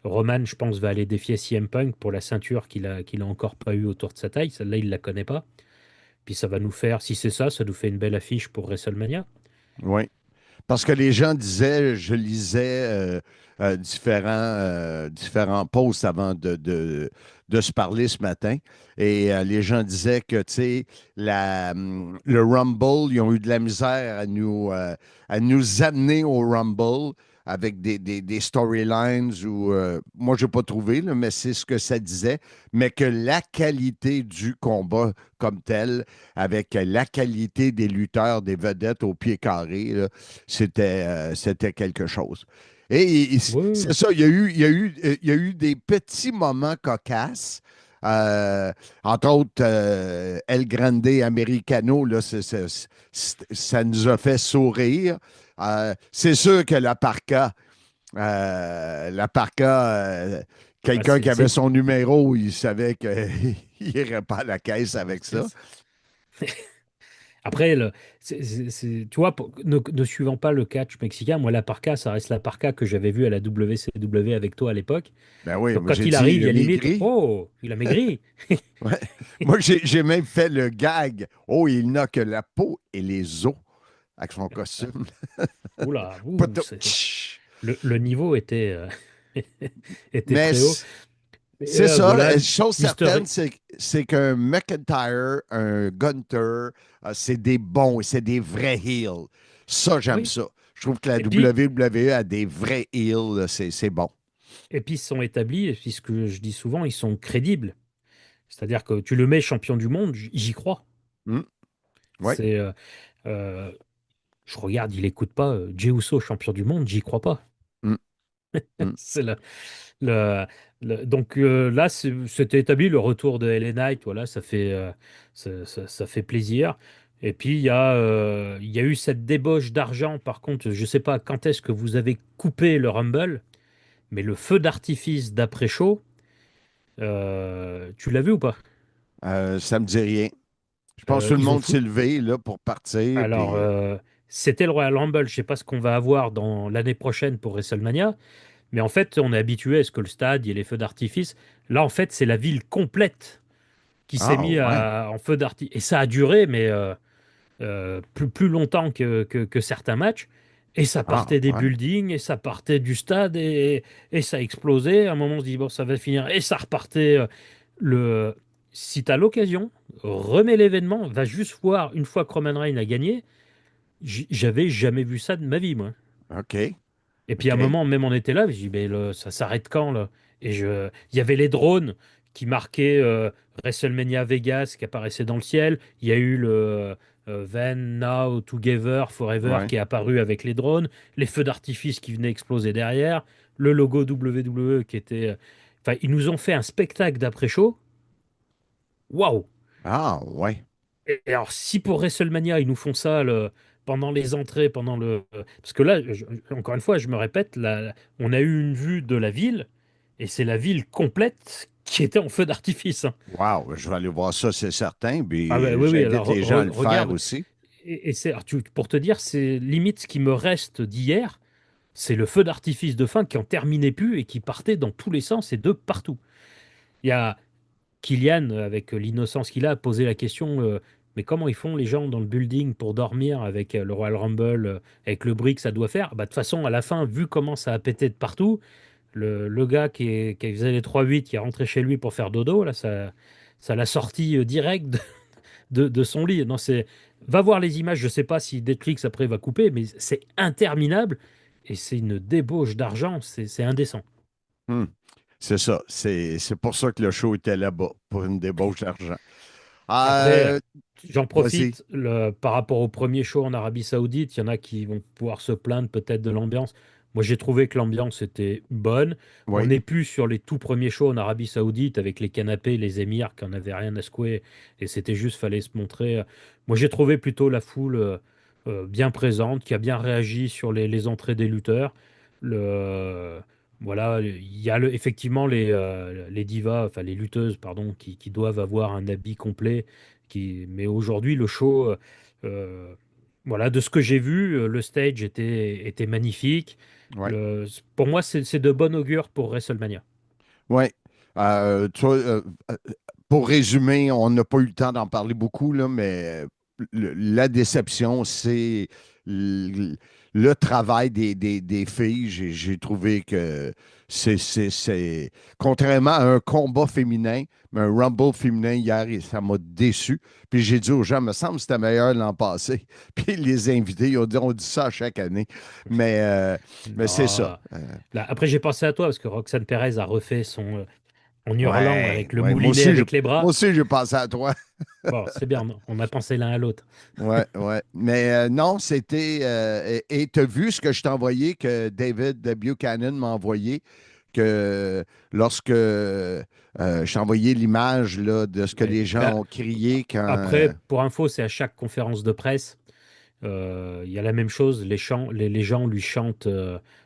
Roman, je pense, va aller défier CM Punk pour la ceinture qu'il a encore pas eu autour de sa taille. Celle-là, il la connaît pas. Puis ça va nous faire, si c'est ça, ça nous fait une belle affiche pour WrestleMania. Oui. Parce que les gens disaient, je lisais différents posts avant de se parler ce matin, et les gens disaient que, tu sais, le Rumble, ils ont eu de la misère à nous amener au Rumble avec des storylines où, moi, je n'ai pas trouvé, là, mais c'est ce que ça disait, mais que la qualité du combat comme tel, avec la qualité des lutteurs, des vedettes au pied carré, là, c'était quelque chose. Et c'est ça, il y a eu des petits moments cocasses. Entre autres, El Grande Americano, là, ça nous a fait sourire. C'est sûr que la Parka, quelqu'un qui avait son numéro, il savait qu'il n'irait pas à la caisse avec ça. Après, tu vois, ne suivant pas le catch mexicain, moi, la parka, ça reste la parka que j'avais vue à la WCW avec toi à l'époque. Ben oui, donc, moi, quand j'ai il dit, arrive, il il y a a limite, maigri. oh, il a maigri. Ouais. Moi, j'ai même fait le gag. Oh, il n'a que la peau et les os avec son costume. Oula, Pas le niveau était Mais très haut. c'est ça. Voilà, Chose certaine, c'est qu'un McIntyre, un Gunter, c'est des bons et c'est des vrais heels. Ça, j'aime ça. Je trouve que la WWE a des vrais heels. C'est bon. Et puis, ils sont établis, et puis ce que je dis souvent, ils sont crédibles. C'est-à-dire que tu le mets champion du monde, j'y crois. Ouais. Je regarde, il écoute pas. Jey Uso, champion du monde, j'y crois pas. C'est donc là, c'était établi le retour de LA Knight. Voilà, ça fait plaisir. Et puis, il y a eu cette débauche d'argent. Par contre, je ne sais pas quand est-ce que vous avez coupé le Rumble, mais le feu d'artifice d'après-show, tu l'as vu ou pas? Ça me dit rien. Je pense que tout le Ils ont monde s'est levé là, pour partir. Alors, c'était le Royal Rumble. Je ne sais pas ce qu'on va avoir dans l'année prochaine pour WrestleMania. Mais en fait, on est habitué à ce que le stade, il y ait les feux d'artifice. Là, en fait, c'est la ville complète qui s'est mise en feu d'artifice. Et ça a duré, mais plus longtemps que certains matchs. Et ça partait des buildings, et ça partait du stade, et ça explosait. À un moment, on se dit, bon, ça va finir. Et ça repartait. Si tu as l'occasion, remets l'événement, va juste voir, une fois que Roman Reigns a gagné, j'avais jamais vu ça de ma vie, moi. OK. Et puis à un moment, même on était là, je dis, mais ça s'arrête quand là? Et il y avait les drones qui marquaient WrestleMania Vegas qui apparaissaient dans le ciel. Il y a eu le Then, Now, Together, Forever qui est apparu avec les drones. Les feux d'artifice qui venaient exploser derrière. Le logo WWE qui était. Enfin, ils nous ont fait un spectacle d'après-show. Waouh! Ah, ouais. Et alors, si pour WrestleMania, ils nous font ça pendant les entrées, parce que là, encore une fois, je me répète, on a eu une vue de la ville, et c'est la ville complète qui était en feu d'artifice. Wow, je vais aller voir ça, c'est certain. Puis Oui, j'invite les gens à le regarde, faire aussi. Et pour te dire, c'est limite ce qui me reste d'hier, c'est le feu d'artifice de fin qui en terminait plus et qui partait dans tous les sens et de partout. Il y a Kylian, avec l'innocence qu'il a, posé la question mais comment ils font les gens dans le building pour dormir avec le Royal Rumble, avec le bruit que ça doit faire? Bah, de toute façon, à la fin, vu comment ça a pété de partout, le gars qui faisait les 3-8, qui est rentré chez lui pour faire dodo, là, ça l'a sorti direct de son lit. Non, va voir les images, je sais pas si Netflix après va couper, mais c'est interminable et c'est une débauche d'argent, c'est indécent. C'est ça. C'est pour ça que le show était là-bas, pour une débauche d'argent. Après, j'en Vas-y. profite par rapport au premier show en Arabie Saoudite. Il y en a qui vont pouvoir se plaindre peut-être de l'ambiance. Moi, j'ai trouvé que l'ambiance était bonne. Oui. On n'est plus sur les tout premiers shows en Arabie Saoudite avec les canapés, les émirs qui n'en avaient rien à secouer. Et c'était juste, fallait se montrer. Moi, j'ai trouvé plutôt la foule bien présente, qui a bien réagi sur les entrées des lutteurs. Voilà, il y a effectivement les divas, enfin les lutteuses, pardon, qui doivent avoir un habit complet. Mais aujourd'hui, le show, voilà, de ce que j'ai vu, le stage était magnifique. Ouais. Pour moi, c'est de bon augure pour WrestleMania. Oui. Pour résumer, on n'a pas eu le temps d'en parler beaucoup, là, mais la déception, c'est le travail des filles. J'ai trouvé que c'est contrairement à un combat féminin, mais un Rumble féminin hier, ça m'a déçu. Puis j'ai dit aux gens, me semble que c'était meilleur l'an passé. Puis les invités, ils ont dit ça à chaque année. Mais c'est ça. Là, après, j'ai pensé à toi parce que Roxane Perez a refait son en hurlant Ouais, avec le ouais, moulinet avec les bras. Moi aussi, j'ai pensé à toi. Bon, c'est bien, on a pensé l'un à l'autre. Ouais, ouais. Mais non, c'était. Et tu as vu ce que je t'ai envoyé, que David Buchanan m'a envoyé, que lorsque je t'ai envoyé l'image là, de ce que les gens ont crié quand. Après, pour info, c'est à chaque conférence de presse. Il y a la même chose. Les gens lui chantent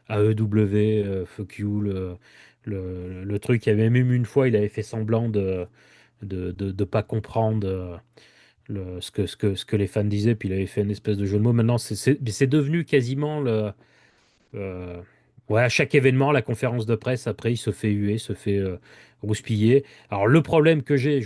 AEW, fuck you, le truc. Il y avait même une fois, il avait fait semblant de pas comprendre ce que les fans disaient, puis il avait fait une espèce de jeu de mots. Maintenant, c'est devenu quasiment ouais, à chaque événement, la conférence de presse, après, il se fait huer, se fait rouspiller. Alors, le problème que j'ai,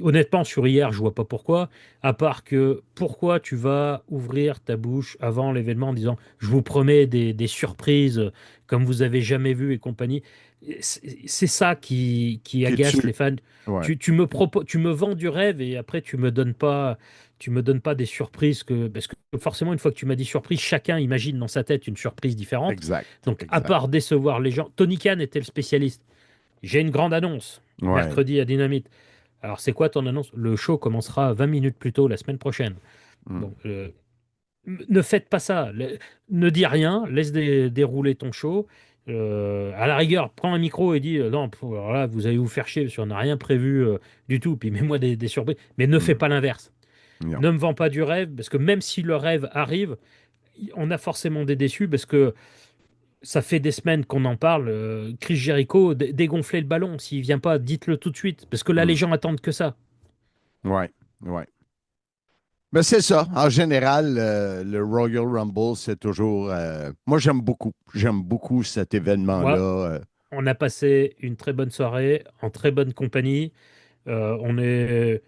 honnêtement, sur hier, je vois pas pourquoi, à part que pourquoi tu vas ouvrir ta bouche avant l'événement en disant je vous promets des surprises comme vous avez jamais vu et compagnie. C'est ça qui agace les fans. Ouais. Tu me vends du rêve et après tu me donnes pas des surprises parce que forcément une fois que tu m'as dit surprise, chacun imagine dans sa tête une surprise différente. Exact. Donc à part décevoir les gens, Tony Khan était le spécialiste. J'ai une grande annonce mercredi à Dynamite. Alors c'est quoi ton annonce? Le show commencera 20 minutes plus tôt la semaine prochaine. Donc, ne faites pas ça. Ne dis rien, laisse dérouler ton show. À la rigueur, prends un micro et dis non, alors là, vous allez vous faire chier parce qu'on n'a rien prévu du tout. Puis mets-moi des surprises. Mais ne fais pas l'inverse. Non. Ne me vends pas du rêve parce que même si le rêve arrive, on a forcément des déçus parce que ça fait des semaines qu'on en parle. Chris Jericho, dégonflez le ballon. S'il vient pas, dites-le tout de suite parce que là, les gens attendent que ça. Ouais, ouais. Mais c'est ça. En général, le Royal Rumble, c'est toujours. Moi, j'aime beaucoup. J'aime beaucoup cet événement-là. On a passé une très bonne soirée, en très bonne compagnie. On est.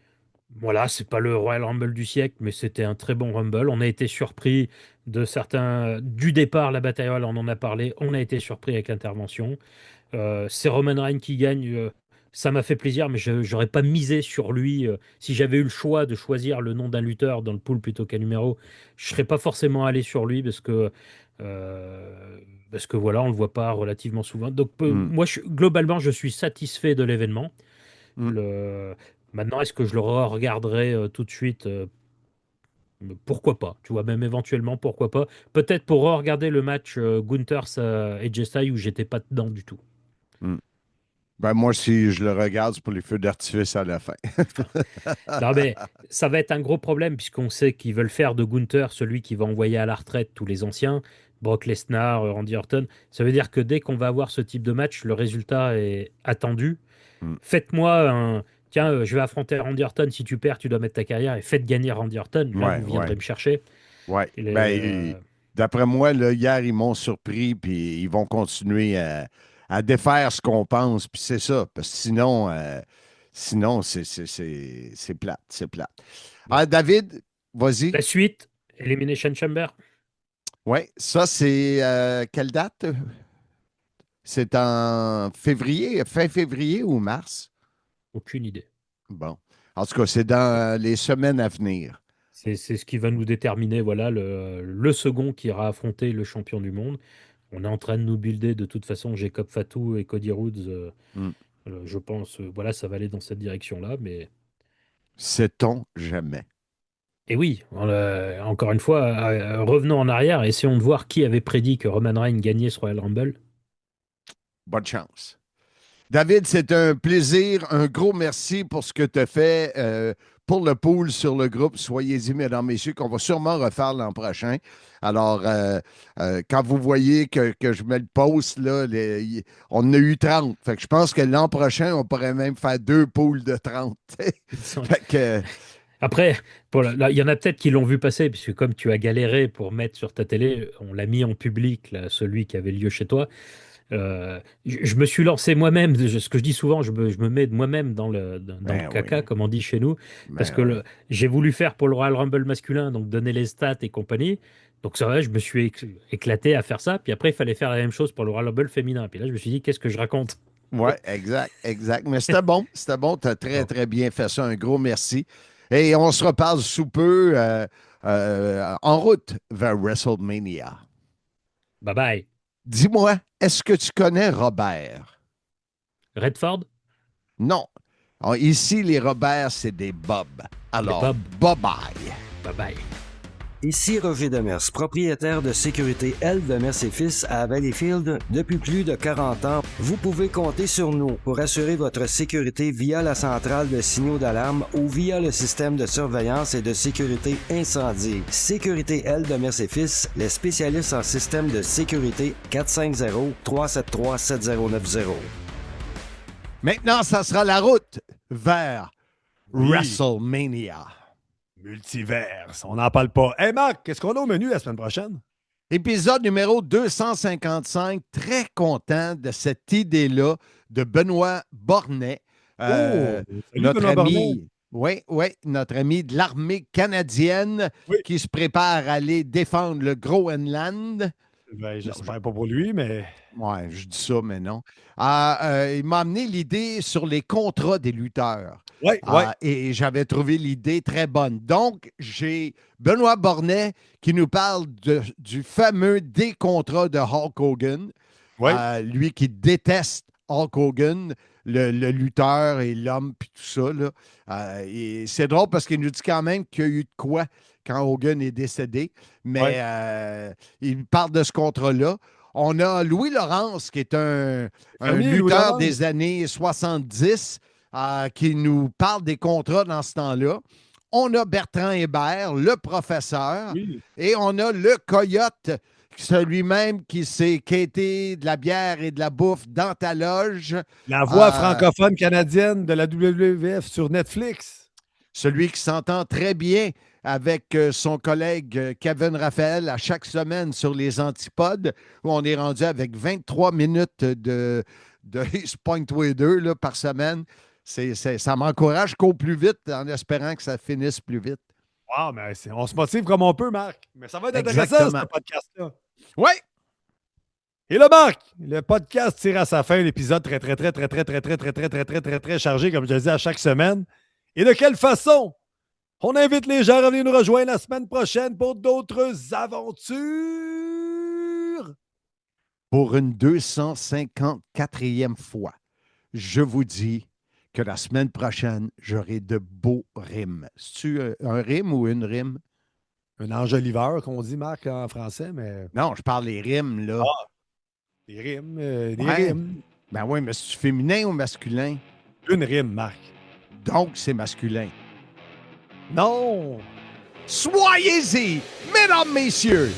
Voilà, c'est pas le Royal Rumble du siècle, mais c'était un très bon Rumble. On a été surpris de certains. Du départ, la bataille royale, on en a parlé. On a été surpris avec l'intervention. C'est Roman Reigns qui gagne. Ça m'a fait plaisir, mais je n'aurais pas misé sur lui. Si j'avais eu le choix de choisir le nom d'un lutteur dans le pool plutôt qu'un numéro, je ne serais pas forcément allé sur lui parce que voilà, on ne le voit pas relativement souvent. Donc moi, globalement, je suis satisfait de l'événement. Maintenant, est-ce que je le regarderai tout de suite? Pourquoi pas? Tu vois, même éventuellement, pourquoi pas? Peut-être pour regarder le match Gunther et Styles où j'étais pas dedans du tout. Ben moi, si je le regarde, c'est pour les feux d'artifice à la fin. Non, mais ça va être un gros problème puisqu'on sait qu'ils veulent faire de Gunther celui qui va envoyer à la retraite tous les anciens, Brock Lesnar, Randy Orton. Ça veut dire que dès qu'on va avoir ce type de match, le résultat est attendu. Faites-moi un... Tiens, je vais affronter Randy Orton. Si tu perds, tu dois mettre ta carrière et faites gagner Randy Orton. Là, vous viendrez me chercher. Ouais. D'après moi, là, hier, ils m'ont surpris puis ils vont continuer à défaire ce qu'on pense. Puis c'est ça. Parce que sinon c'est plate. C'est plate. David, vas-y. La suite, Elimination Chamber. Oui, ça, c'est quelle date? C'est en février, fin février ou mars? Aucune idée. Bon. En tout cas, c'est dans les semaines à venir. C'est ce qui va nous déterminer, voilà, le second qui ira affronter le champion du monde. On est en train de nous builder de toute façon Jacob Fatou et Cody Rhodes. Je pense, voilà, ça va aller dans cette direction-là, mais... Sait-on jamais? Et oui, encore une fois, revenons en arrière, essayons de voir qui avait prédit que Roman Reigns gagnait ce Royal Rumble. Bonne chance. David, c'est un plaisir. Un gros merci pour ce que tu as fait pour le pool sur le groupe. Soyez-y, mesdames, messieurs, qu'on va sûrement refaire l'an prochain. Alors, quand vous voyez que je mets le post, là, on en a eu 30. Fait que je pense que l'an prochain, on pourrait même faire 2 pools de 30. Fait que... Après, il y en a peut-être qui l'ont vu passer, puisque comme tu as galéré pour mettre sur ta télé, on l'a mis en public, là, celui qui avait lieu chez toi. Je me suis lancé moi-même, ce que je dis souvent, je me mets moi-même dans le caca, comme on dit chez nous, parce que j'ai voulu faire pour le Royal Rumble masculin, donc donner les stats et compagnie. Donc ça va, je me suis éclaté à faire ça. Puis après, il fallait faire la même chose pour le Royal Rumble féminin. Puis là, je me suis dit, qu'est-ce que je raconte? Oui, exact. Mais c'était bon. C'était bon. Tu as très, très bien fait ça. Un gros merci. Et on se reparle sous peu en route vers WrestleMania. Bye-bye. Dis-moi, est-ce que tu connais Robert? Redford? Non. Alors, ici, les Robert, c'est des Bob. Alors, bye-bye. Bye-bye. Ici Roger Demers, propriétaire de sécurité L. Demers et Fils à Valleyfield depuis plus de 40 ans. Vous pouvez compter sur nous pour assurer votre sécurité via la centrale de signaux d'alarme ou via le système de surveillance et de sécurité incendie. Sécurité L. Demers et Fils, les spécialistes en système de sécurité 450-373-7090. Maintenant, ça sera la route vers WrestleMania. Multiverse, on n'en parle pas. Hey Marc, qu'est-ce qu'on a au menu la semaine prochaine? Épisode numéro 255. Très content de cette idée-là de Benoît Bornet. Notre Benoît ami. Oui, notre ami de l'armée canadienne qui se prépare à aller défendre le Groenland. Ben, j'espère pas pour lui, mais... Oui, je dis ça, mais non. Il m'a amené l'idée sur les contrats des lutteurs. Oui. Et j'avais trouvé l'idée très bonne. Donc, j'ai Benoît Bornet qui nous parle du fameux décontrat de Hulk Hogan. Lui qui déteste Hulk Hogan, le lutteur et l'homme, puis tout ça. Là. Et c'est drôle parce qu'il nous dit quand même qu'il y a eu de quoi quand Hogan est décédé. Mais il parle de ce contrat-là. On a Louis Laurence, qui est un lutteur des années 70, qui nous parle des contrats dans ce temps-là. On a Bertrand Hébert, le professeur, et on a le Coyote, celui-même qui s'est quêté de la bière et de la bouffe dans ta loge. La voix francophone canadienne de la WWF sur Netflix. Celui qui s'entend très bien avec son collègue Kevin Raphaël à chaque semaine sur les Antipodes, où on est rendu avec 23 minutes de Point 2 là, par semaine. Ça m'encourage qu'au plus vite en espérant que ça finisse plus vite. Wow, mais on se motive comme on peut, Marc. Mais ça va être intéressant, ce podcast-là. Oui! Et là, Marc, le podcast tire à sa fin, l'épisode très chargé, comme je le dis à chaque semaine. Et de quelle façon? On invite les gens à venir nous rejoindre la semaine prochaine pour d'autres aventures. Pour une 254e fois, je vous dis que la semaine prochaine, j'aurai de beaux rimes. C'est-tu un rime ou une rime? Un enjoliveur, qu'on dit, Marc, en français, mais... Non, je parle des rimes, là. Des rimes, rimes. Ben oui, mais c'est-tu féminin ou masculin? Une rime, Marc. Donc, c'est masculin. Non! Soyez-y, mesdames, messieurs!